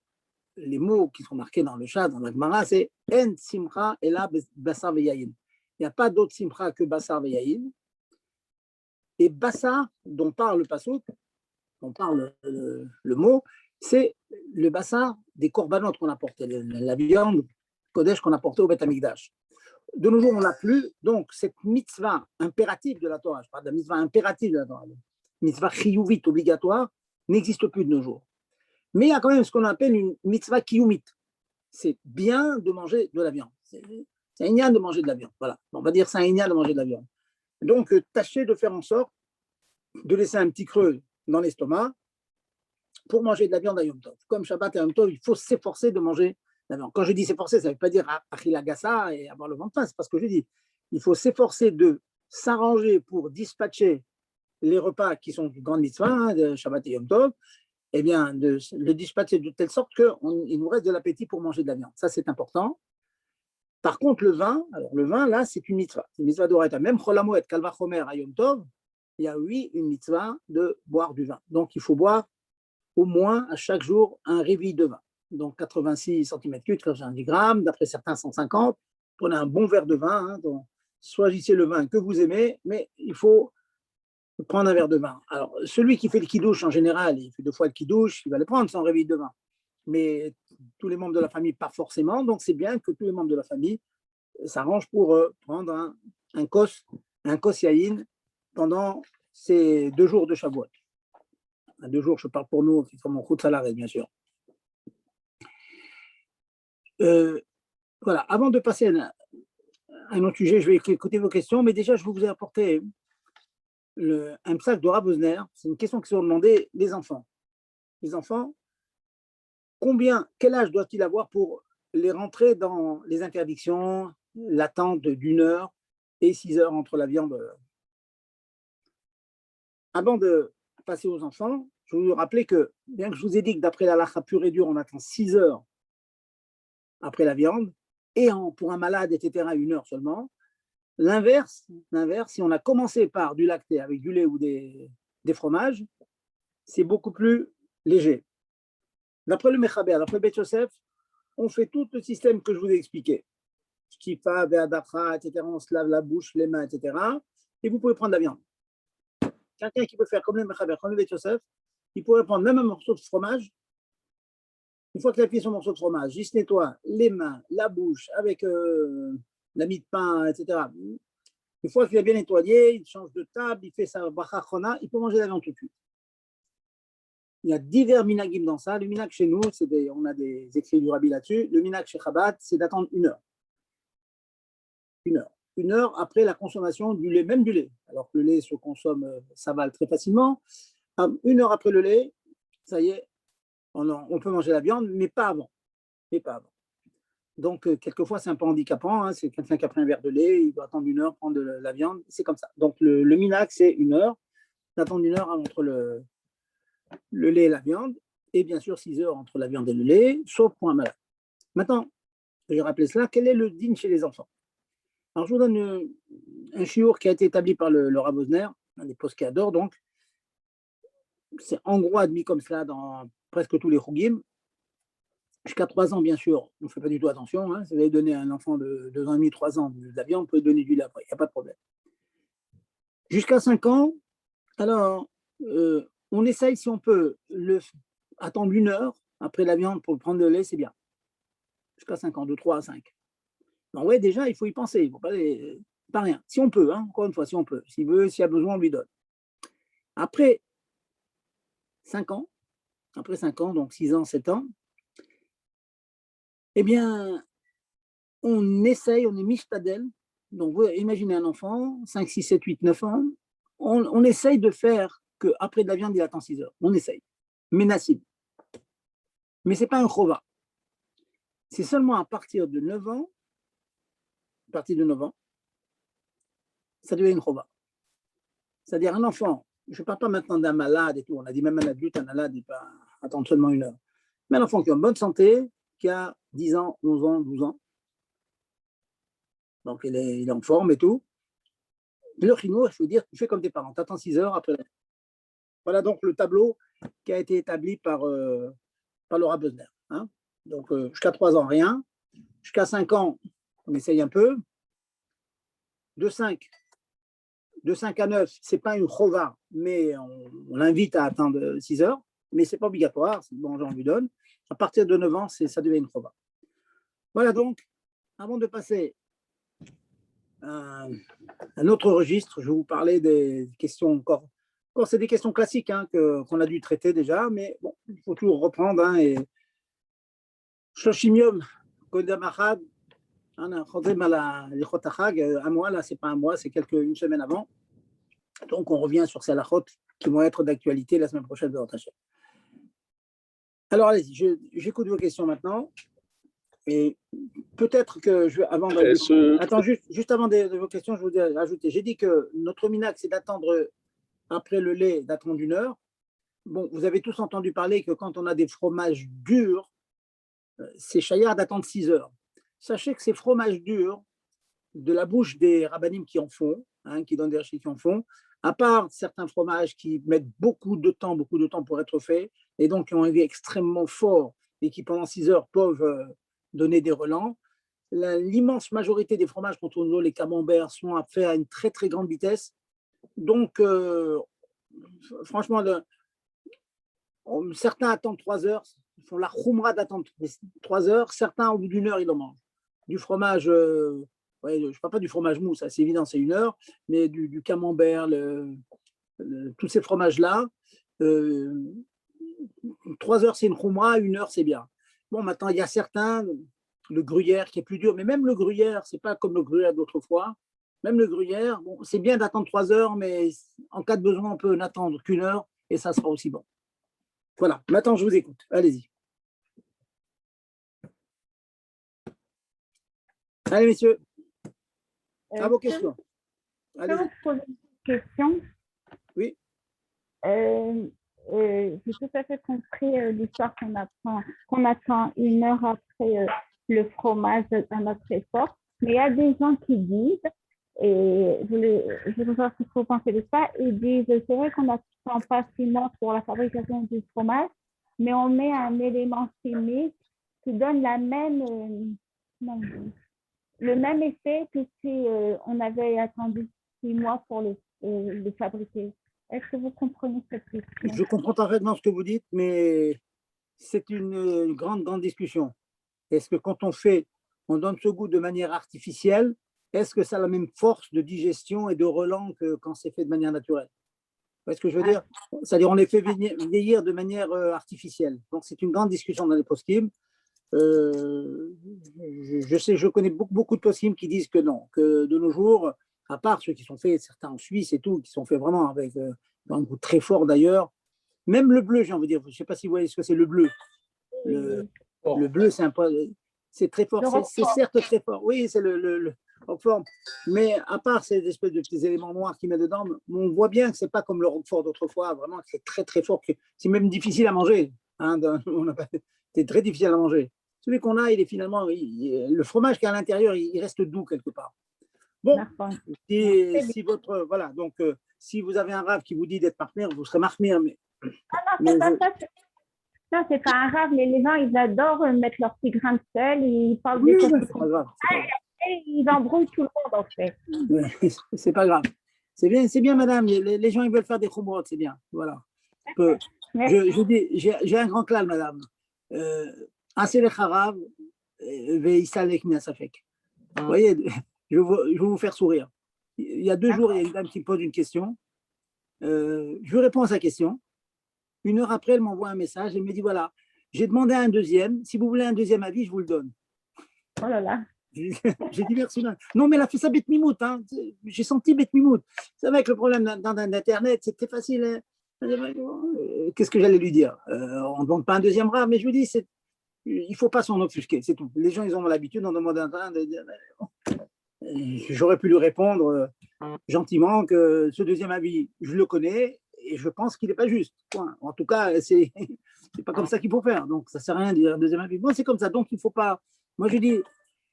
les mots qui sont marqués dans le chat, dans la Gemara, c'est En simcha ela basar veyayin. Il n'y a pas d'autre simcha que basar veyayin. Et basar, dont parle le pasuk, dont parle le mot, c'est le basar des corbanotes qu'on apportait, la viande kodesh qu'on apportait au Beth Amikdash. De nos jours, on n'a plus, donc cette mitzvah impérative de la Torah, je parle de la mitzvah impérative de la Torah, mitzvah chiyuvit obligatoire, n'existe plus de nos jours. Mais il y a quand même ce qu'on appelle une mitzvah kiyumit. C'est bien de manger de la viande. C'est un ignan de manger de la viande. Voilà. On va dire c'est un ignan de manger de la viande. Donc, tâchez de faire en sorte de laisser un petit creux dans l'estomac pour manger de la viande à Yom Tov. Comme Shabbat et Yom Tov, il faut s'efforcer de manger de la viande. Quand je dis s'efforcer, ça ne veut pas dire achila gassa et avoir le ventre plein. C'est pas ce que je dis. Il faut s'efforcer de s'arranger pour dispatcher les repas qui sont grande mitzvah, de Shabbat et Yom Tov, eh bien, de le dispatcher de telle sorte qu'il nous reste de l'appétit pour manger de la viande. Ça, c'est important. Par contre, le vin, là, c'est une mitzvah. C'est une mitzvah d'oraita. Même Cholamoet, Kalva Chomer, à Yom Tov, il y a, oui, une mitzvah de boire du vin. Donc, il faut boire au moins à chaque jour un réveil de vin. Donc, 86 cm3, 90 grammes, d'après certains 150. Prenez un bon verre de vin. Donc, choisissez le vin que vous aimez, mais il faut prendre un verre de vin. Alors, celui qui fait le kidouche, en général, il fait 2 fois le kidouche, il va le prendre son réveil de vin. Mais tous les membres de la famille, pas forcément. Donc, c'est bien que tous les membres de la famille s'arrangent pour prendre un kos yaïn pendant ces 2 jours de Shavuot. 2 jours, je parle pour nous, qui sont mon route salarié, bien sûr. Voilà, avant de passer à un autre sujet, je vais écouter vos questions, mais déjà, je vais vous apporter un psal de Rav Osner. C'est une question qui sont demandées les enfants. Les enfants, quel âge doit-il avoir pour les rentrer dans les interdictions, l'attente d'1 heure et 6 heures entre la viande? Avant de passer aux enfants, je vais vous rappeler que, bien que je vous ai dit que d'après la lacha pure et dure, on attend 6 heures après la viande, et pour un malade, etc., 1 heure seulement. L'inverse, si on a commencé par du lacté avec du lait ou des fromages, c'est beaucoup plus léger. D'après le Mechaber, d'après Beth Yosef, on fait tout le système que je vous ai expliqué. Shkifa, Ve'adacha, etc. On se lave la bouche, les mains, etc. Et vous pouvez prendre la viande. Quelqu'un qui peut faire comme le Mechaber, comme le Beth Yosef, il pourrait prendre même un morceau de fromage. Une fois qu'il a pris son morceau de fromage, il se nettoie les mains, la bouche avec la mie de pain, etc. Une fois qu'il a bien nettoyé, il change de table, il fait sa bracha chona, il peut manger la viande tout de suite. Il y a divers minagim dans ça. Le minag chez nous, on a des écrits du Rabbi là-dessus. Le minag chez Chabad, c'est d'attendre 1 heure. 1 heure. 1 heure après la consommation du lait, même du lait. Alors que le lait se consomme, s'avale très facilement. 1 heure après le lait, ça y est, on peut manger la viande, mais pas avant. Donc, quelquefois, c'est un peu handicapant. Hein, c'est quelqu'un qui a pris un verre de lait, il doit attendre 1 heure, prendre de la viande. C'est comme ça. Donc, le minag, c'est 1 heure. D'attendre 1 heure entre le lait et la viande. Et bien sûr, 6 heures entre la viande et le lait, sauf pour un malade. Maintenant, je vais rappeler cela. Quel est le din chez les enfants? Alors, je vous donne un chiour qui a été établi par le Rav Osner, un des poskéadors, donc. C'est en gros admis comme cela dans presque tous les chougim. Jusqu'à 3 ans, bien sûr, on ne fait pas du tout attention. Hein. Si vous allez donner à un enfant de 2 ans et demi, 3 ans de la viande, vous pouvez donner du lait après, il n'y a pas de problème. Jusqu'à 5 ans, alors, on essaye, si on peut, attendre 1 heure après la viande pour prendre le lait, c'est bien. Jusqu'à 5 ans, de 3 à 5. Donc, ouais, déjà, il faut y penser. Il ne faut pas rien. Si on peut, hein, encore une fois, si on peut. S'il veut, s'il y a besoin, on lui donne. Après 5 ans, donc 6 ans, 7 ans, eh bien, on essaye, on est mishtadel. Donc, vous imaginez un enfant, 5, 6, 7, 8, 9 ans, on essaye de faire qu'après de la viande, il attend 6 heures. On essaye. Ménacide. Mais ce n'est pas un chova. C'est seulement à partir de 9 ans, ça devient une chova. C'est-à-dire un enfant, je ne parle pas maintenant d'un malade et tout, on a dit même un adulte, un malade, il peut attendre seulement 1 heure. Mais un enfant qui est en bonne santé, qui a 10 ans, 11 ans, 12 ans, donc il est en forme et tout. Le chinois, il faut dire, tu fais comme tes parents, tu attends 6 heures après. Voilà donc le tableau qui a été établi par le Rav Osner. Hein. Donc jusqu'à 3 ans, rien. Jusqu'à 5 ans, on essaye un peu. De 5 à 9, ce n'est pas une chova, mais on l'invite à attendre 6 heures. Mais ce n'est pas obligatoire, c'est bon, on lui donne. À partir de 9 ans, ça devient une chova. Voilà donc, avant de passer à un autre registre, je vais vous parler des questions encore c'est des questions classiques hein, qu'on a dû traiter déjà, mais bon, il faut toujours reprendre. Hein, et Shoshim Kodam Achad, un mois, là, c'est pas un mois, c'est une semaine avant. Donc, on revient sur ces halachot qui vont être d'actualité la semaine prochaine de notre chaîne. Alors, allez-y, j'écoute vos questions maintenant. Et peut-être que Attends, juste avant de vos questions, je voudrais ajouter. J'ai dit que notre minac, c'est d'attendre après le lait, d'attendre 1 heure. Bon, vous avez tous entendu parler que quand on a des fromages durs, c'est chayard d'attendre 6 heures. Sachez que ces fromages durs, de la bouche des rabbanim qui en font, hein, qui donnent des rachis qui en font, à part certains fromages qui mettent beaucoup de temps pour être faits, et donc qui ont un goût extrêmement fort et qui pendant 6 heures peuvent donner des relents, l'immense majorité des fromages qu'on trouve les camemberts sont faits à une très très grande vitesse. Donc, franchement, certains attendent 3 heures, ils font la khoumra d'attendre 3 heures, certains au bout d'1 heure, ils en mangent. Du fromage, ouais, je ne parle pas du fromage mou, ça c'est évident, c'est 1 heure, mais du camembert, tous ces fromages-là, 3 heures c'est une khoumra, 1 heure c'est bien. Bon, maintenant, il y a certains, le gruyère qui est plus dur, mais même le gruyère, ce n'est pas comme le gruyère d'autrefois. Même le gruyère, bon, c'est bien d'attendre 3 heures, mais en cas de besoin, on peut n'attendre qu'1 heure et ça sera aussi bon. Voilà, maintenant je vous écoute. Allez-y. Allez, messieurs, à vos questions. Je peux vous poser une question? Oui. J'ai tout à fait compris l'histoire qu'on attend 1 heure après le fromage à notre époque. Mais il y a des gens qui disent, et je veux savoir ce que vous pensez de ça, ils disent, c'est vrai qu'on n'attend pas 6 mois pour la fabrication du fromage, mais on met un élément chimique qui donne le même effet que si on avait attendu 6 mois pour le fabriquer. Est-ce que vous comprenez cette question? Je comprends parfaitement ce que vous dites, mais c'est une grande discussion. Est-ce que quand on donne ce goût de manière artificielle, est-ce que ça a la même force de digestion et de relent que quand c'est fait de manière naturelle? Vous voyez ce que je veux dire? C'est-à-dire on les fait vieillir de manière artificielle. Donc c'est une grande discussion dans les poskim. Je connais beaucoup de poskim qui disent que non, que de nos jours, à part ceux qui sont faits, certains en Suisse et tout, qui sont faits vraiment avec un goût très fort d'ailleurs, même le bleu, j'ai envie de dire, je ne sais pas si vous voyez ce que c'est le bleu. Le bleu, c'est très fort, c'est certes très fort. Oui, c'est le Roquefort. Mais à part ces espèces de petits éléments noirs qu'il met dedans, on voit bien que ce n'est pas comme le Roquefort d'autrefois, vraiment, que c'est très fort, c'est même difficile à manger. Hein, c'est très difficile à manger. Celui qu'on a, il est finalement, le fromage qui est à l'intérieur, il reste doux quelque part. Bon, si votre, voilà, donc si vous avez un rave qui vous dit d'être marmire, vous serez marmire, mais. Non, c'est pas un rave, mais les gens, ils adorent mettre leur petit grain de sel, ils parlent des choses. C'est pas grave. Ils embrouillent tout le monde, en fait. C'est pas grave. C'est bien, madame. Les gens, ils veulent faire des khumrot, c'est bien. Voilà. Je dis, j'ai un grand clal, madame. Assez le harav, veïsalek minasafek. Vous voyez, je vais vous faire sourire. Il y a 2 jours, il y a une dame qui me pose une question. Je lui réponds à sa question. 1 heure après, elle m'envoie un message. Elle me dit voilà, j'ai demandé un deuxième. Si vous voulez un deuxième avis, je vous le donne. Oh là là. J'ai dit merci. Non, mais elle a fait ça bête mimoute. Hein. J'ai senti bête mimoute. C'est vrai que le problème d'Internet, c'est très facile. Hein. Qu'est-ce que j'allais lui dire? On ne demande pas un deuxième rare, mais je lui dis il ne faut pas s'en offusquer, c'est tout. Les gens, ils ont l'habitude, on demande un train de dire. J'aurais pu lui répondre gentiment que ce deuxième avis, je le connais et je pense qu'il n'est pas juste. Point. En tout cas, c'est pas comme ça qu'il faut faire. Donc, ça ne sert à rien de dire un deuxième avis. Moi, c'est comme ça. Donc, il ne faut pas. Moi, je dis,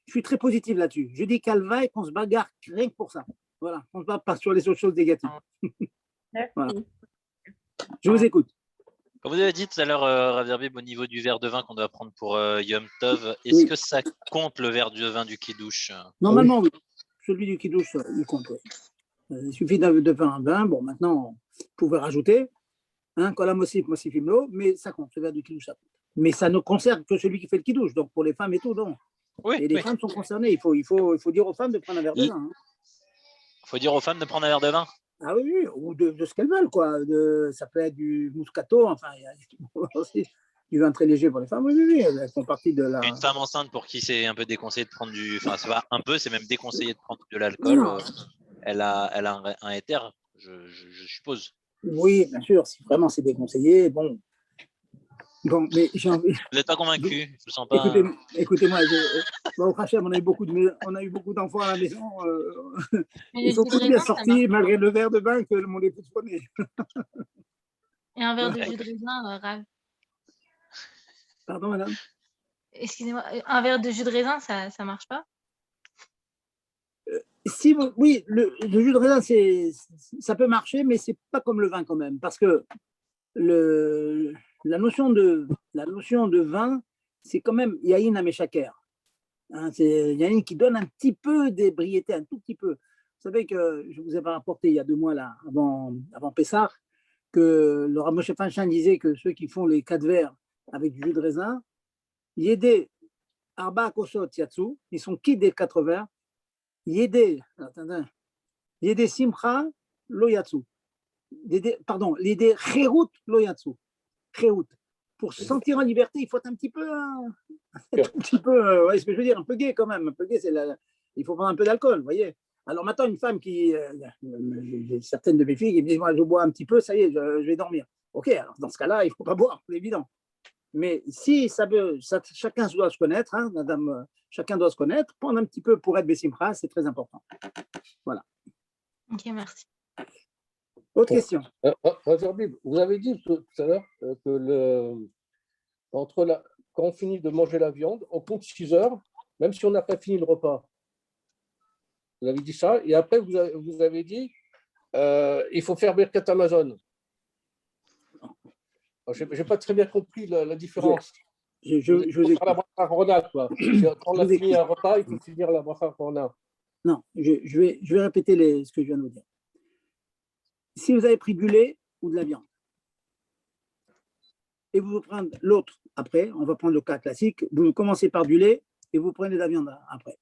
je suis très positif là-dessus. Je dis qu'Alva et qu'on se bagarre rien que pour ça. Voilà. On ne se bat pas sur les autres choses négatives. Voilà. Je vous écoute. Quand vous avez dit tout à l'heure, Rav Zerbib, au niveau du verre de vin qu'on doit prendre pour Yom Tov, est-ce que ça compte le verre de vin du Kiddush? Normalement, oui. Celui du Kiddush, il compte. Il suffit de faire un vin. Bon, maintenant, vous pouvez rajouter. Kolam Mosif, Mosif Imlo, mais ça compte. Le verre du Kiddush, ça compte. Mais ça ne concerne que celui qui fait le Kiddush. Donc, pour les femmes et tout, non. Oui, et les femmes sont concernées. Il faut dire aux femmes de prendre un verre de vin. Il faut dire aux femmes de prendre un verre de vin? Ah oui, ou de ce qu'elles veulent, quoi. Ça peut être du Moscato, enfin, il y a aussi du vin très léger pour les femmes. Oui, elles font partie de la. Une femme enceinte pour qui c'est un peu déconseillé de prendre enfin, c'est pas un peu, c'est même déconseillé de prendre de l'alcool. Elle a un éther, je suppose. Oui, bien sûr, si vraiment c'est déconseillé, bon. Bon, mais j'ai envie. Vous n'êtes pas convaincu? Je me sens pas. Écoutez-moi, au Hachem, on a eu beaucoup d'enfants à la maison. Ils sont tous bien sortis, malgré le verre de vin que mon épouse prenait. Et un verre de jus de raisin, Rav. Pardon, madame? Excusez-moi, un verre de jus de raisin, ça ne marche pas? Oui, le jus de raisin, ça peut marcher, mais c'est pas comme le vin quand même, parce que la notion de vin, c'est quand même yaïn à méchaker. C'est yaïn qui donne un petit peu d'ébriété, un tout petit peu. Vous savez que je vous avais rapporté il y a 2 mois, là, avant Pessah, que le Rav Moshe Feinstein disait que ceux qui font les 4 verres avec du jus de raisin, Yédé Arba Kosot Yatsu, ils sont qui des 4 verres? Yédé Simcha Lo Yatsu. Pardon, l'idée Cherut Lo Yatsu. Cherut. Pour se sentir en liberté, il faut être un petit peu, ouais, ce que je veux dire, un peu gay quand même. Un peu gay, il faut prendre un peu d'alcool, vous voyez. Alors maintenant, une femme j'ai certaines de mes filles qui me disent, moi, je bois un petit peu, ça y est, je vais dormir. Ok, alors dans ce cas-là, il ne faut pas boire, c'est évident. Mais si chacun doit se connaître, hein, madame, chacun doit se connaître, prendre un petit peu pour être Bessimcha, c'est très important. Voilà. Ok, merci. Autre question. Vous avez dit tout à l'heure que entre quand on finit de manger la viande, on compte 6 heures, même si on n'a pas fini le repas. Vous avez dit ça, et après, vous avez dit il faut faire Birkat Amazon. Je n'ai pas très bien compris la différence. Je vous faire la bracha Rona, quoi. Quand on a fini un repas, il faut finir la bracha Rona. Non, je vais répéter ce que je viens de vous dire. Si vous avez pris du lait ou de la viande, et vous prenez l'autre après, on va prendre le cas classique, vous commencez par du lait et vous prenez de la viande après.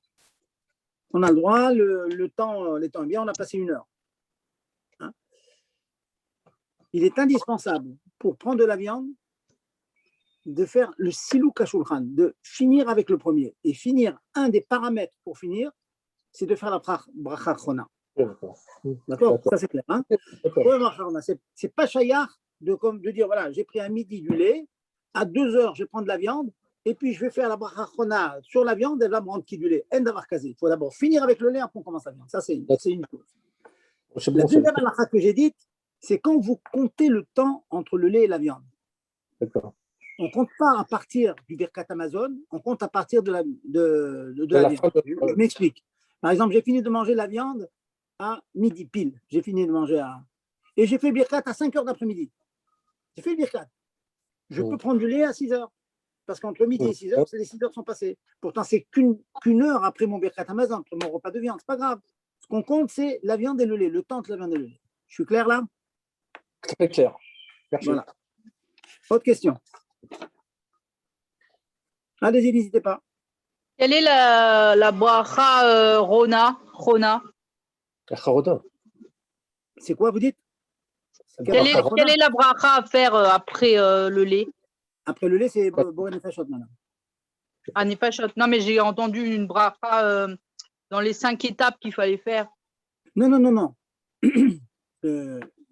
On a le droit, les temps est bien, on a passé 1 heure. Hein? Il est indispensable pour prendre de la viande de faire le silou kashulchan, de finir avec le premier. Et finir, un des paramètres pour finir, c'est de faire la bracha chona. D'accord. Ça c'est clair. Hein? C'est pas chayach de dire voilà, j'ai pris un midi du lait, à 2 heures, je vais prendre de la viande, et puis je vais faire la bracha chona sur la viande, elle va me rendre qui du lait. En d'avoir casé. Il faut d'abord finir avec le lait, après on commence la viande. Ça, c'est une chose. La deuxième halakha que j'ai dite, c'est quand vous comptez le temps entre le lait et la viande. D'accord. On ne compte pas à partir du Birkat Amazon, on compte à partir de la viande. Je m'explique. Par exemple, j'ai fini de manger la viande à midi pile. J'ai fini de manger et j'ai fait le Birkat à 5 heures d'après-midi. J'ai fait le Birkat. Je peux prendre du lait à 6 heures. Parce qu'entre midi et 6 heures, les 6 heures sont passées. Pourtant, c'est qu'une heure après mon Birkat Amazon, après mon repas de viande. Ce n'est pas grave. Ce qu'on compte, c'est la viande et le lait, le temps entre la viande et le lait. Je suis clair là? Très clair. Merci. Voilà. Autre question? Allez-y, n'hésitez pas. Quelle est la bracha Rona? C'est quoi, vous dites? Quelle est la bracha à faire après le lait? Après le lait, c'est Boré Nefashot, madame. Ah, Nefashot. Non, mais j'ai entendu une bracha dans les 5 étapes qu'il fallait faire. Non.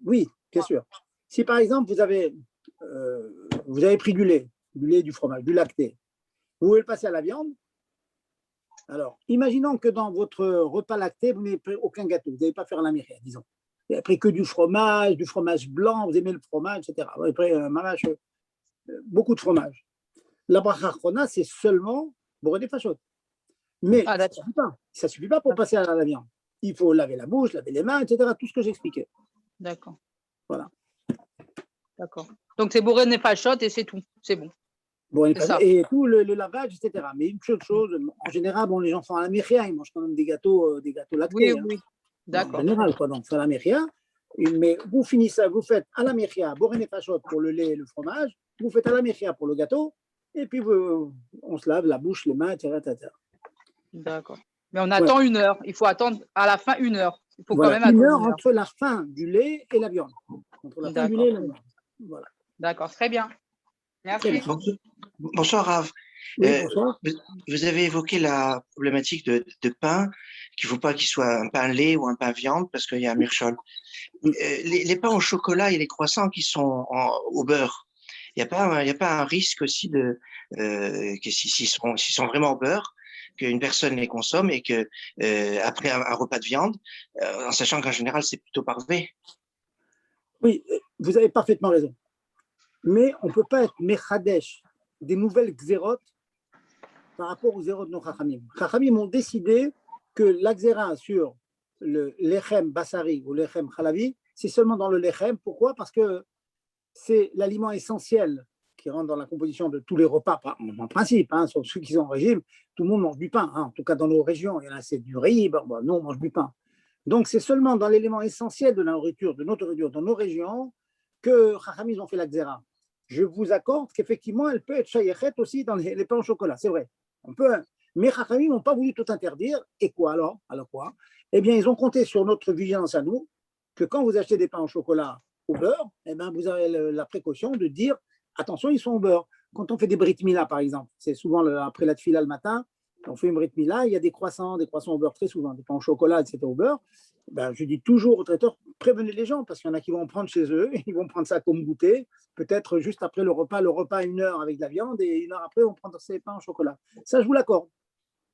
Oui, bien sûr. Si par exemple, vous avez pris du lait, du fromage, du lacté, vous voulez le passer à la viande. Alors, imaginons que dans votre repas lacté, vous n'avez pris aucun gâteau, vous n'allez pas faire la miria, disons. Vous avez pris que du fromage blanc, vous aimez le fromage, etc. Vous avez pris beaucoup de fromage. La bracha chona, c'est seulement Boré Nefashot. Mais ça ne suffit pas pour passer à la viande. Il faut laver la bouche, laver les mains, etc. Tout ce que j'expliquais. D'accord. Voilà. D'accord. Donc, c'est Boré Nefashot et c'est tout. C'est bon. Et tout le lavage, etc. Mais une seule chose, en général, les gens sont à la miria, ils mangent quand même des gâteaux lactés. Oui. D'accord. En général, donc c'est à la miria. Mais vous finissez, vous faites à la miria, Boré Nefashot pour le lait et le fromage, vous faites à la miria pour le gâteau, et puis on se lave la bouche, les mains, etc. D'accord. Mais on attend 1 heure. Il faut attendre à la fin 1 heure. Il faut voilà, quand même attendre 1 heure entre la fin du lait et la viande. Entre la fin du lait et la viande. Voilà. D'accord, très bien. Merci. Bonsoir Rav. Oui, bonsoir. Vous avez évoqué la problématique de pain, qu'il ne faut pas qu'il soit un pain lait ou un pain viande parce qu'il y a un mirchol. Les pains au chocolat et les croissants qui sont au beurre, il n'y a pas un risque aussi que s'ils sont vraiment au beurre, qu'une personne les consomme et que après un repas de viande, en sachant qu'en général c'est plutôt parfait. Oui, vous avez parfaitement raison. Mais on ne peut pas être mechadesh des nouvelles xérotes par rapport aux xérotes de nos chachamim. Chachamim ont décidé que la xéra sur le lechem basari ou lechem chalavi, c'est seulement dans le lechem. Pourquoi? Parce que c'est l'aliment essentiel qui rentre dans la composition de tous les repas, en principe, sur ceux qui sont en régime, tout le monde mange du pain. En tout cas, dans nos régions, il y en a, c'est du riz, nous, on mange du pain. Donc, c'est seulement dans l'élément essentiel de la nourriture, de notre nourriture, dans nos régions, que Chachamim ont fait la xéra. Je vous accorde qu'effectivement, elle peut être shayechet aussi dans les pains au chocolat, c'est vrai. On peut, mais Chachamim n'ont pas voulu tout interdire. Et quoi alors? Alors quoi? Eh bien, ils ont compté sur notre vigilance à nous, que quand vous achetez des pains au chocolat au beurre, eh bien, vous avez la précaution de dire attention, ils sont au beurre. Quand on fait des brit mila, par exemple, c'est souvent après la tefila le matin, on fait une brit mila, il y a des croissants au beurre très souvent, des pains au chocolat, etc. au beurre. Ben, je dis toujours aux traiteurs, prévenez les gens, parce qu'il y en a qui vont en prendre chez eux, ils vont prendre ça comme goûter, peut-être juste après le repas 1 heure avec de la viande, et 1 heure après, on prend ces pains au chocolat. Ça, je vous l'accorde.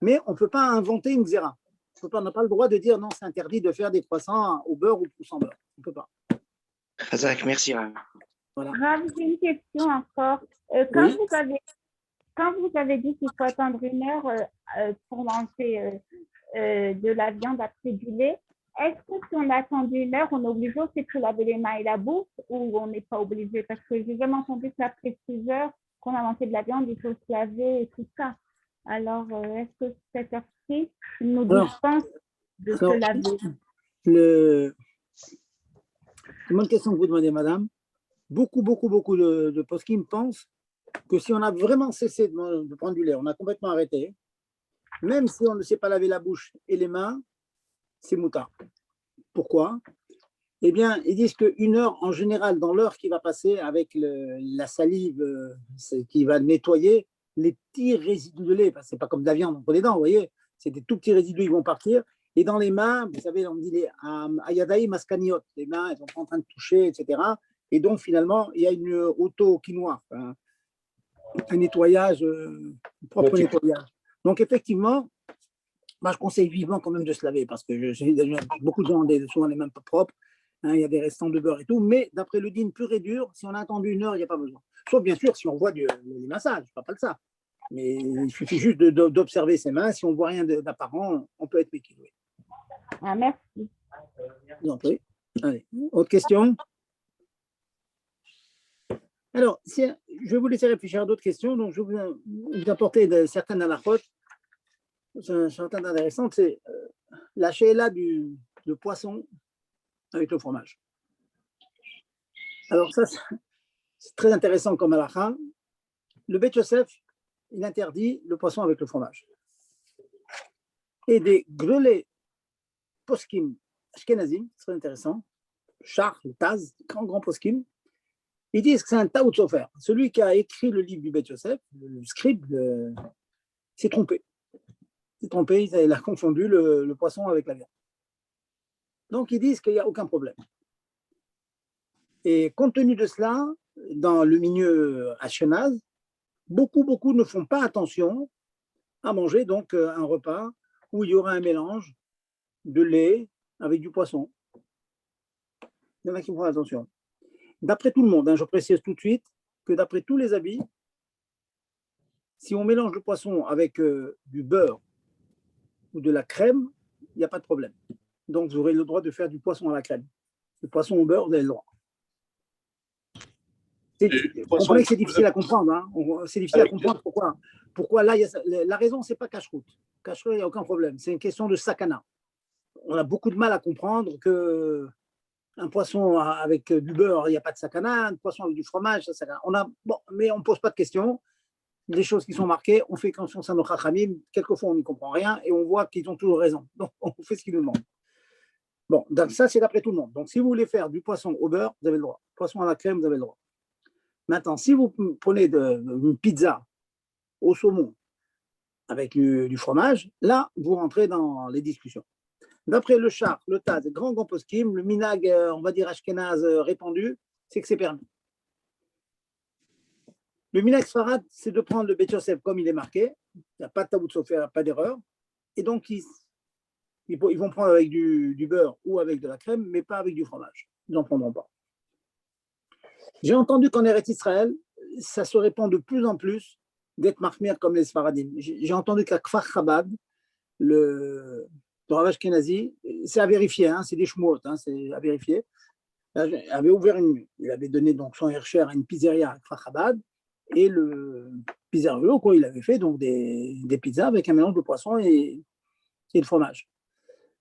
Mais on ne peut pas inventer une xéra. On n'a pas le droit de dire non, c'est interdit de faire des croissants au beurre ou sans beurre. On ne peut pas. Razak, merci. Voilà. Rav, j'ai une question encore. Quand Oui. vous avez quand vous avez dit qu'il faut attendre 1 heure pour manger de la viande après du lait, est-ce que si on a attendu 1 heure, on est obligé aussi de se laver les mains et la bouche ou on n'est pas obligé? Parce que j'ai jamais entendu qu'après 6 heures qu'on a mangé de la viande, il faut se laver et tout ça. Alors, est-ce que cette heure-ci nous dispense de se laver? C'est une bonne question que vous demandez, madame. Beaucoup de poskim pensent que si on a vraiment cessé de prendre du lait, on a complètement arrêté, même si on ne sait pas laver la bouche et les mains, c'est moutard. Pourquoi? Eh bien, ils disent qu'1 heure, en général, dans l'heure qui va passer avec la salive qui va nettoyer les petits résidus de lait, parce que ce n'est pas comme de la viande entre les dents, vous voyez, c'est des tout petits résidus, ils vont partir. Et dans les mains, vous savez, on dit les ayadaï maskaniot, les mains, elles sont en train de toucher, etc. Et donc, finalement, il y a une auto-quinoa, un nettoyage, propre nettoyage. Donc, effectivement, moi, je conseille vivement quand même de se laver parce que j'ai beaucoup de gens ont souvent les mains pas propres. Hein, il y a des restants de beurre et tout. Mais d'après le din pur et dur, si on a attendu 1 heure, il n'y a pas besoin. Sauf bien sûr si on voit les massages, je ne parle pas de ça. Mais il suffit juste d'observer ses mains. Si on ne voit rien d'apparent, on peut être méquillé. Ah, merci. Je vous en prie. Allez, autre question? Alors, je vais vous laisser réfléchir à d'autres questions. Donc, je vais vous apporter certaines halachot. Certaines intéressantes, c'est la she'ela de poisson avec le fromage. Alors, ça, c'est très intéressant comme halacha. Le Beit Yosef, il interdit le poisson avec le fromage. Et des grelets poskim ashkenazim, c'est très intéressant, Char, le Taz, grand poskim, ils disent que c'est un taout sofer. Celui qui a écrit le livre du Beit Yosef, le scribe, s'est trompé. Il a confondu le poisson avec la viande. Donc, ils disent qu'il n'y a aucun problème. Et compte tenu de cela, dans le milieu ashkenaz, beaucoup ne font pas attention à manger donc un repas où il y aura un mélange de lait avec du poisson. Il y en a qui font attention. D'après tout le monde, je précise tout de suite que d'après tous les avis, si on mélange le poisson avec du beurre ou de la crème, il n'y a pas de problème. Donc, vous aurez le droit de faire du poisson à la crème. Le poisson au beurre, vous avez le droit. Vous comprenez que c'est difficile à comprendre. Hein. C'est difficile à comprendre pourquoi là, la raison, ce n'est pas cache-route. Cache-route, il n'y a aucun problème. C'est une question de sakana. On a beaucoup de mal à comprendre qu'un poisson avec du beurre, il n'y a pas de sakana. Un poisson avec du fromage, ça sakana. Mais on ne pose pas de questions. Des choses qui sont marquées, on fait confiance à nos chachamim. Quelquefois, on n'y comprend rien et on voit qu'ils ont toujours raison. Donc, on fait ce qu'ils nous demandent. Bon, donc ça, c'est d'après tout le monde. Donc, si vous voulez faire du poisson au beurre, vous avez le droit. Poisson à la crème, vous avez le droit. Maintenant, si vous prenez une pizza au saumon avec du fromage, là, vous rentrez dans les discussions. D'après le char, le Taz, grand poskim, le minag, on va dire ashkenaz répandu, c'est que c'est permis. Le minag sfarad, c'est de prendre le Beit Yosef comme il est marqué, il n'y a pas de tabout de sofer, pas d'erreur, et donc ils vont prendre avec du beurre ou avec de la crème, mais pas avec du fromage. Ils n'en prendront pas. J'ai entendu qu'en Eretz Israël, ça se répand de plus en plus d'être marmir comme les Sfaradim. J'ai entendu qu'à Kfar Chabad, le Rav Ashkenazi, c'est à vérifier, hein, c'est des shmuot, hein, c'est à vérifier. Il avait donné donc son hercher à une pizzeria à Kfar Chabad, et le pizzerio, quoi, il avait fait donc des pizzas avec un mélange de poisson et de fromage.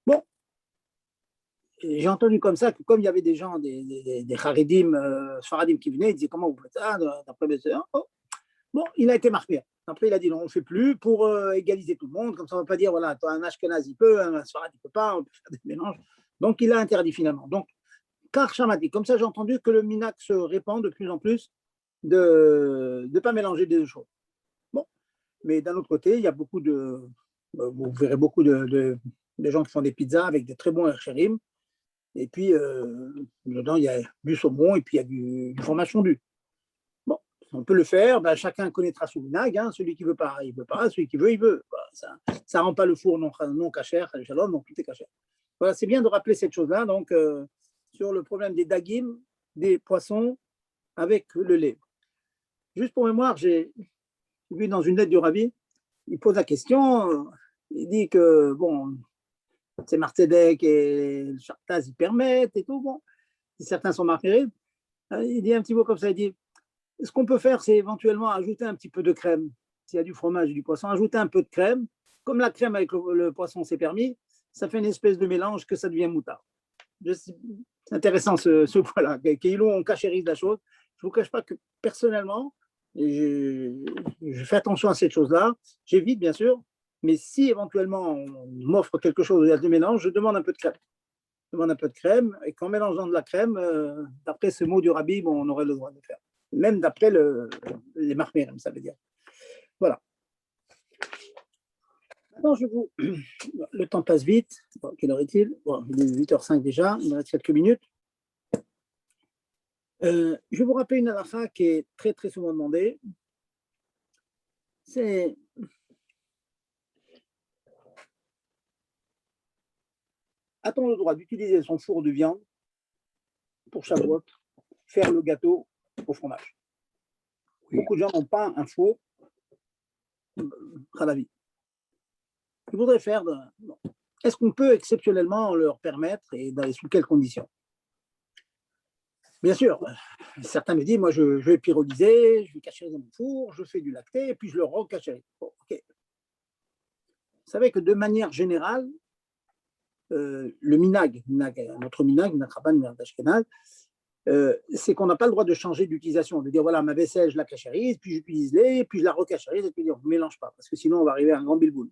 Bon, j'ai entendu comme ça que comme il y avait des gens, des Haredim, Sfaradim qui venaient, ils disaient comment vous faites ça d'après mes soeurs. Bon, il a été marqué. Après, il a dit non, on ne le fait plus pour égaliser tout le monde. Comme ça, on ne va pas dire voilà, un Ashkenaz il peut, un Sfarad il ne peut pas, on peut faire des mélanges. Donc, il a interdit finalement. Donc, car Shamati, comme ça, j'ai entendu que le minak se répand de plus en plus de ne pas mélanger des deux choses. Bon, mais d'un autre côté, il y a beaucoup vous verrez beaucoup de gens qui font des pizzas avec des très bons hercherim. Et puis, dedans, il y a du saumon et puis il y a du fromage fondu. Bon, on peut le faire, chacun connaîtra son minag, hein, celui qui ne veut pas, il ne veut pas, celui qui veut, il veut. Ça ne rend pas le four non cachère, donc tout est cachère. Voilà, c'est bien de rappeler cette chose-là, donc, sur le problème des dagim, des poissons avec le lait. Juste pour mémoire, j'ai J'ai vu dans une lettre du Rabbi, il pose la question, il dit que, bon, c'est Martzedek et le Chartaz, ils permettent et tout, bon, certains sont marqués. Il dit un petit mot comme ça, il dit, ce qu'on peut faire, c'est éventuellement ajouter un petit peu de crème. S'il y a du fromage et du poisson, ajouter un peu de crème. Comme la crème avec le poisson, c'est permis, ça fait une espèce de mélange que ça devient moutarde. C'est intéressant ce point-là. On cachérise la chose. Je ne vous cache pas que personnellement, je fais attention à cette chose-là. J'évite, bien sûr. Mais si éventuellement on m'offre quelque chose où il y a des mélanges, je demande un peu de crème. Je demande un peu de crème. Et qu'en mélangeant de la crème, d'après ce mot du Rabbi, bon, on aurait le droit de faire. Même d'après les marmirim, ça veut dire. Voilà. Maintenant, le temps passe vite. Bon, quelle heure est-il? Bon, il est 8h05 déjà, il me reste quelques minutes. Je vais vous rappeler une halakha qui est très, très souvent demandée. C'est a-t-on le droit d'utiliser son four de viande pour Shavuot, faire le gâteau au fromage? Beaucoup de gens n'ont pas un four à la vie. Ils voudraient faire. Bon. Est-ce qu'on peut exceptionnellement leur permettre et sous quelles conditions? Bien sûr, certains me disent, moi je vais pyrolyser, je vais cachériser mon four, je fais du lacté et puis je le recachérise. Bon, okay. Vous savez que de manière générale, le minag, notre minag, notre rabbin, minag d'Ashkenaz, c'est qu'on n'a pas le droit de changer d'utilisation, de dire voilà, ma vaisselle, je la cachérise, puis j'utilise lait, puis je la recachérise, et puis on ne mélange pas, parce que sinon on va arriver à un grand bilboul.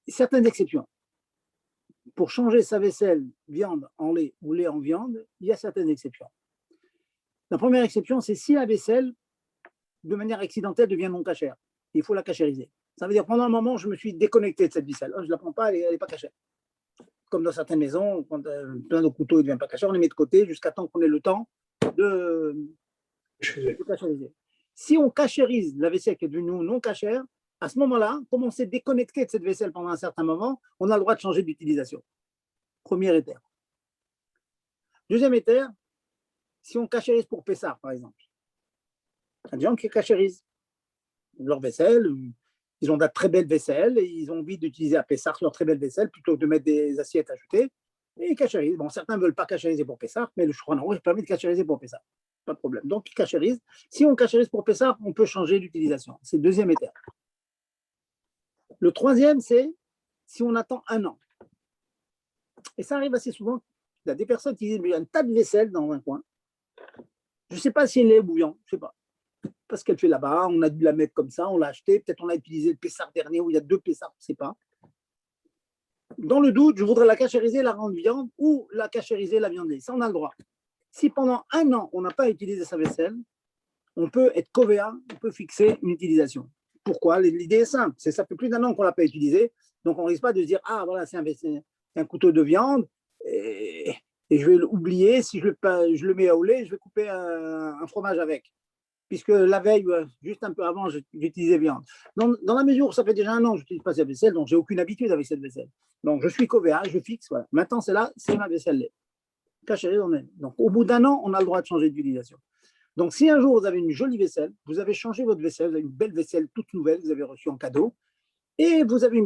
Certaines exceptions. Pour changer sa vaisselle viande en lait ou lait en viande, il y a certaines exceptions. La première exception, c'est si la vaisselle, de manière accidentelle, devient non cachère. Il faut la cachériser. Ça veut dire pendant un moment, je me suis déconnecté de cette vaisselle. Je ne la prends pas, elle n'est pas cachère. Comme dans certaines maisons, quand plein de couteaux ne devient pas cachère, on les met de côté jusqu'à temps qu'on ait le temps de cachériser. Si on cachérise la vaisselle qui est devenue non cachère, à ce moment-là, comme on s'est déconnecté de cette vaisselle pendant un certain moment, on a le droit de changer d'utilisation. Premier éther. Deuxième éther, si on cachérise pour Pessah, par exemple. Il y a des gens qui cachérisent leur vaisselle, ils ont de très belles vaisselles et ils ont envie d'utiliser à Pessah leur très belle vaisselle plutôt que de mettre des assiettes ajoutées. Et ils cachérisent. Bon, certains ne veulent pas cachériser pour Pessah, mais le Shulchan Aruch permet de cachériser pour Pessah. Pas de problème. Donc, ils cachérisent. Si on cachérise pour Pessah, on peut changer d'utilisation. C'est le deuxième éther. Le troisième, c'est si on attend un an. Et ça arrive assez souvent. Il y a des personnes qui disent, mais il y a un tas de vaisselle dans un coin. Je ne sais pas si elle est bouillant, je ne sais pas. Parce qu'elle fait là-bas, on a dû la mettre comme ça, on l'a acheté, peut-être on a utilisé le Pessah dernier, où il y a 2 Pessah, on ne sait pas. Dans le doute, je voudrais la cachériser, la rendre viande, ou la cachériser, la viande. Ça, on a le droit. Si pendant un an, on n'a pas utilisé sa vaisselle, on peut être covéa, on peut fixer une utilisation. Pourquoi? L'idée est simple, ça fait plus d'un an qu'on ne l'a pas utilisé, donc on ne risque pas de se dire, ah voilà, c'est un couteau de viande, et je vais l'oublier, si je le mets au lait, je vais couper un fromage avec. Puisque la veille, juste un peu avant, j'utilisais viande. Dans la mesure où ça fait déjà un an que je n'utilise pas cette vaisselle, donc j'ai aucune habitude avec cette vaisselle. Donc je suis covéa, je fixe, voilà. Maintenant c'est là, c'est ma vaisselle lait. Cachérise, on est. Donc au bout d'un an, on a le droit de changer d'utilisation. Donc, si un jour vous avez une jolie vaisselle, vous avez changé votre vaisselle, vous avez une belle vaisselle toute nouvelle, vous avez reçue en cadeau, et vous avez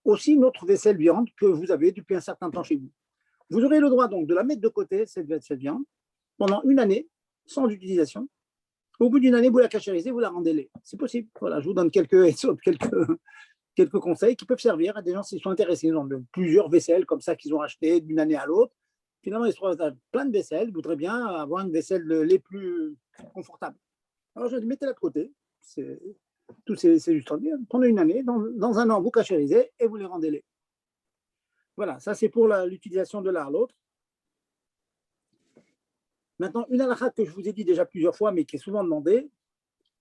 aussi une autre vaisselle viande que vous avez depuis un certain temps chez vous. Vous aurez le droit donc de la mettre de côté, cette viande, pendant une année, sans utilisation. Au bout d'une année, vous la cachérisez, vous la rendez lait. C'est possible. Voilà, je vous donne quelques conseils qui peuvent servir à des gens qui sont intéressés. Ils ont plusieurs vaisselles comme ça qu'ils ont achetées d'une année à l'autre. Finalement, ils se trouvent avec plein de vaisselles, ils voudraient bien avoir une vaisselle les plus confortables. Alors, je dis, mettez-la de côté. C'est juste bien. Prenez une année, dans un an, vous cachérisez et vous les rendez lait. Voilà, ça c'est pour l'utilisation de l'un à l'autre. Maintenant, une halakha que je vous ai dit déjà plusieurs fois, mais qui est souvent demandée.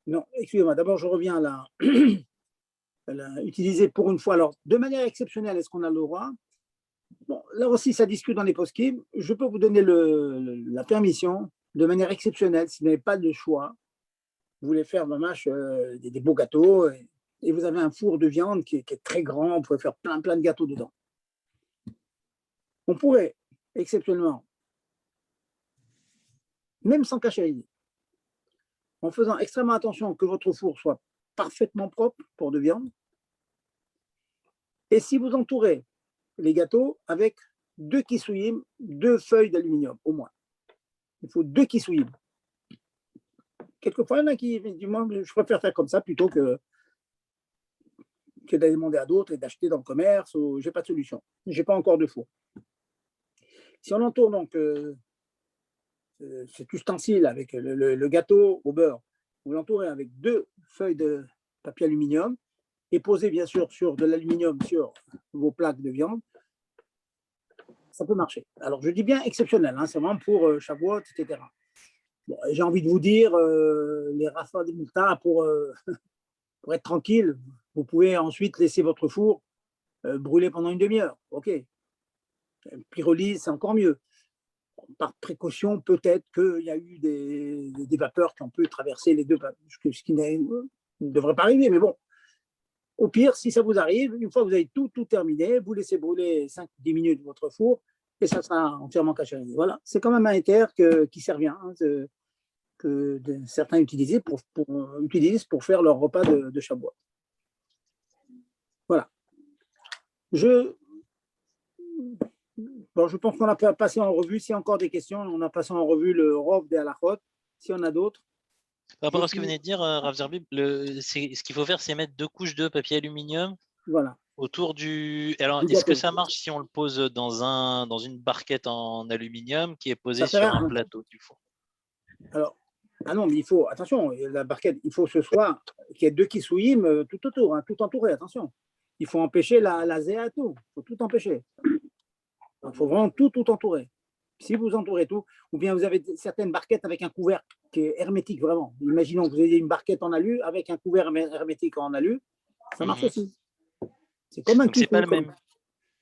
Non, excusez-moi, d'abord je reviens à utiliser pour une fois. Alors, de manière exceptionnelle, est-ce qu'on a le droit? Bon, là aussi, ça discute dans les poskim. Je peux vous donner la permission, de manière exceptionnelle, si vous n'avez pas de choix, vous voulez faire des beaux gâteaux, et vous avez un four de viande qui est très grand, vous pouvez faire plein de gâteaux dedans. On pourrait, exceptionnellement, même sans cachériser, en faisant extrêmement attention que votre four soit parfaitement propre pour de viande. Et si vous entourez les gâteaux avec 2 kissouïm, 2 feuilles d'aluminium au moins. Il faut 2 kissouïm. Quelquefois, il y en a qui disent, moi, je préfère faire comme ça plutôt que d'aller demander à d'autres et d'acheter dans le commerce. Je n'ai pas de solution. Je n'ai pas encore de four. Si on entoure donc cet ustensile avec le gâteau au beurre, vous l'entourez avec 2 feuilles de papier aluminium et posez bien sûr sur de l'aluminium sur vos plaques de viande, ça peut marcher. Alors je dis bien exceptionnel, hein, c'est vraiment pour Shavuot, etc. Bon, j'ai envie de vous dire, les rafales de Mouta, pour être tranquille, vous pouvez ensuite laisser votre four brûler pendant une demi-heure. OK. Pyrolyse, c'est encore mieux. Par précaution, peut-être qu'il y a eu des vapeurs qui ont pu traverser les deux, ce qui ne devrait pas arriver, mais bon. Au pire, si ça vous arrive, une fois que vous avez tout terminé, vous laissez brûler 5-10 minutes votre four et ça sera entièrement cachérisé. Voilà, c'est quand même un éther qui sert bien, hein, que certains utilisent pour faire leur repas de Shavuot. Voilà. Je pense qu'on a passé en revue. S'il y a encore des questions, on a passé en revue le Rov des Halachot. S'il y en a d'autres. Par rapport à ce que vous venez de dire, Rav Zerbib, ce qu'il faut faire, c'est mettre 2 couches de papier aluminium autour du. Alors, est-ce que ça marche si on le pose dans une barquette en aluminium qui est posée sur un plateau du four? Alors, non, mais il faut, attention, la barquette, il faut ce soir qu'il y ait 2 kissouïm tout autour, hein, tout entouré, attention. Il faut empêcher la zéa, tout. Il faut tout empêcher. Il faut vraiment tout entourer. Si vous entourez tout, ou bien vous avez certaines barquettes avec un couvercle qui est hermétique, vraiment. Imaginons que vous ayez une barquette en alu avec un couvercle hermétique en alu, ça marche aussi. C'est comme un c'est pas le même.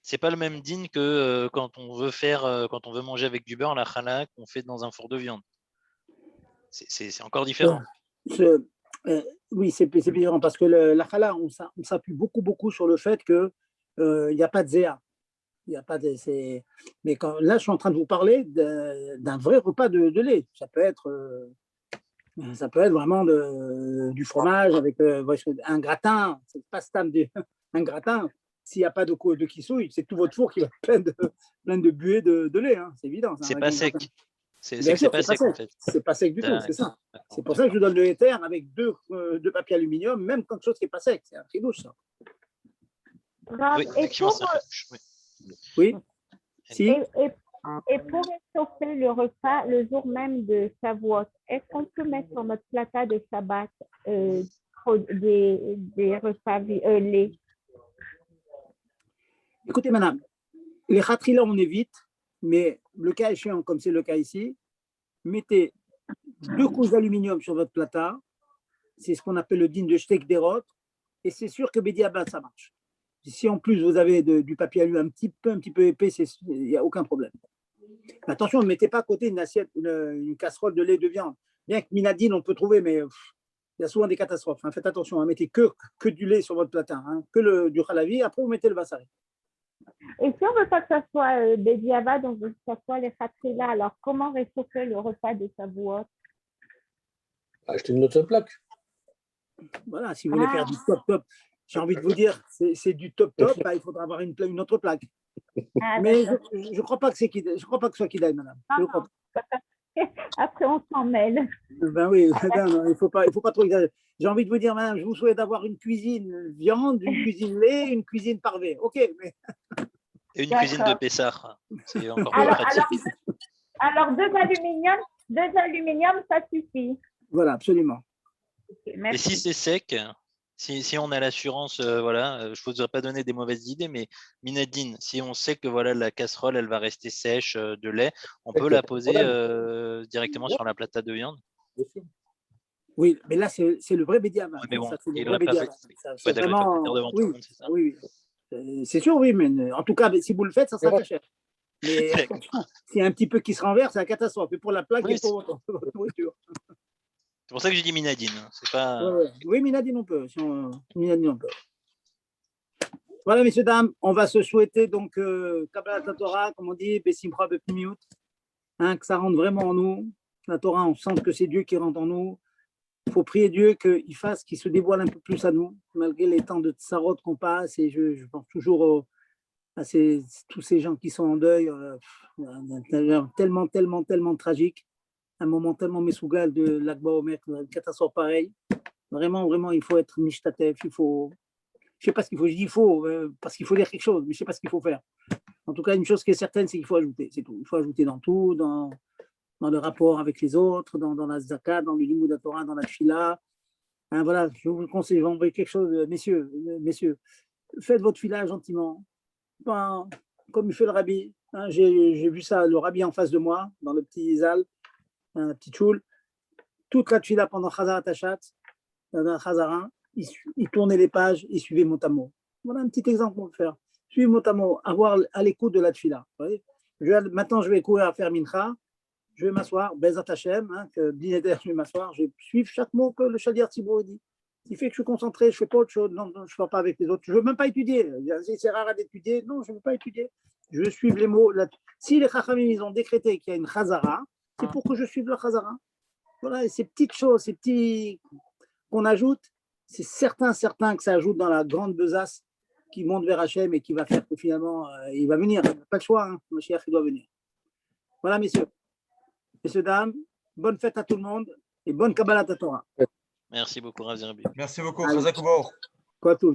C'est pas le même din que quand on veut manger avec du beurre, la challah qu'on fait dans un four de viande. C'est encore différent. Oui, c'est différent parce que la challah, on s'appuie beaucoup sur le fait qu'il n'y a pas de zéa. Il n'y a pas de, mais là, je suis en train de vous parler d'un vrai repas de lait. Ça peut être vraiment du fromage avec un gratin. C'est pas un gratin. S'il n'y a pas de kissouille, c'est tout votre four qui va être plein de buées de lait. Hein. C'est évident. C'est pas sec. C'est pas sec. En fait. C'est pas sec du tout. C'est ça. C'est pour ça que je donne le éther avec 2 papiers aluminium, même quelque chose qui n'est pas sec. C'est un très douce, ça. Oui, effectivement, ça fait. Oui. Si. Et pour réchauffer le repas le jour même de Shavuot, est-ce qu'on peut mettre sur notre plateau de Shabbat des repas lait? Écoutez, madame, les khatrila, on évite, mais le cas échéant, comme c'est le cas ici, mettez 2 couches d'aluminium sur votre plateau. C'est ce qu'on appelle le din de shtek derot, et c'est sûr que Bediabat, ça marche. Si en plus vous avez du papier alu un petit peu épais, il n'y a aucun problème. Attention, ne mettez pas à côté une assiette, une casserole de lait de viande. Bien que minadine, on peut trouver, mais il y a souvent des catastrophes. Hein. Faites attention, hein. Mettez que du lait sur votre plateau, hein. Que du halavi, après vous mettez le bassari. Et si on ne veut pas que ça soit Bediaba, donc que ça soit les khatrila, alors comment réchauffer le repas de Shavuot? Acheter une autre plaque. Voilà, si vous voulez faire du top. J'ai envie de vous dire, c'est du top, bah, il faudra avoir une autre plaque. Mais je ne crois pas que je crois pas que ce soit Kidaï, madame. Après, on s'en mêle. Ben oui, non, il faut pas trop exagérer. J'ai envie de vous dire, madame, je vous souhaite d'avoir une cuisine viande, une cuisine lait, une cuisine parvée. OK, mais... Et une cuisine de Pessah. C'est encore plus pratique. Alors, deux aluminium, ça suffit. Voilà, absolument. Okay, et si c'est sec, si on a l'assurance, je ne voudrais pas donner des mauvaises idées, mais minadine, si on sait que la casserole, elle va rester sèche de lait, on peut la poser directement sur la plata de viande. Oui, mais là, c'est le vrai bédiama. Mais bon, c'est vraiment... Oui. C'est sûr, oui, mais en tout cas, si vous le faites, ça sera très cher. Mais s'il y a un petit peu qui se renverse, c'est la catastrophe. Et pour la plaque, et pour votre nourriture. C'est pour ça que j'ai dit minadine. C'est pas... Oui, minadine, on peut. Voilà, messieurs, dames, on va se souhaiter donc Kabbalat Torah, comme on dit, Bessimcha Bepnimiut, que ça rentre vraiment en nous. La Torah, on sent que c'est Dieu qui rentre en nous. Il faut prier Dieu qu'il fasse, qu'il se dévoile un peu plus à nous, malgré les temps de tsarot qu'on passe. Et je pense toujours à tous ces gens qui sont en deuil, tellement tragique, un moment tellement messougal de l'Akba Omer, une catastrophe pareille. Vraiment, il faut être nishtatef, je ne sais pas ce qu'il faut, je dis il faut, parce qu'il faut dire quelque chose, mais je ne sais pas ce qu'il faut faire. En tout cas, une chose qui est certaine, c'est qu'il faut ajouter, c'est tout. Il faut ajouter dans tout, dans le rapport avec les autres, dans la zakat, dans le limud Torah, dans la tfila. Hein, voilà, je vous conseille, je vais envoyer quelque chose, messieurs, faites votre tfila gentiment, ben, comme il fait le rabbi. Hein, j'ai vu ça, le rabbi en face de moi, dans le petit zal, un petit choul, toute la tfila pendant Chazar Tachat, dans un Chazara, il tournait les pages, il suivait mot à mot. Voilà un petit exemple qu'on peut faire. Suivre mot à mot, avoir à l'écoute de la tfila. Maintenant, je vais courir à faire mincha. Je vais m'asseoir, Bezat Hashem, que je vais m'asseoir, je vais suivre chaque mot que le Shalir Tzibur dit. Ce qui fait que je suis concentré, je ne fais pas autre chose, non, je ne parle pas avec les autres, je ne veux même pas étudier. C'est rare d'étudier, non, je ne veux pas étudier. Je veux suivre les mots. Si les Chachamim, ils ont décrété qu'il y a une Chazara, c'est pour que je suive le Chazara. Voilà, et ces petites choses, ces petits qu'on ajoute, c'est certain que ça ajoute dans la grande besace qui monte vers Hachem et qui va faire que finalement, il va venir. Pas le choix, Mashiach, il doit venir. Voilà, messieurs. Messieurs, dames, bonne fête à tout le monde et bonne Kabbalat Torah. Merci beaucoup, Rav Zerbib. Merci beaucoup. Chazak U'Baruch. Quoi tout.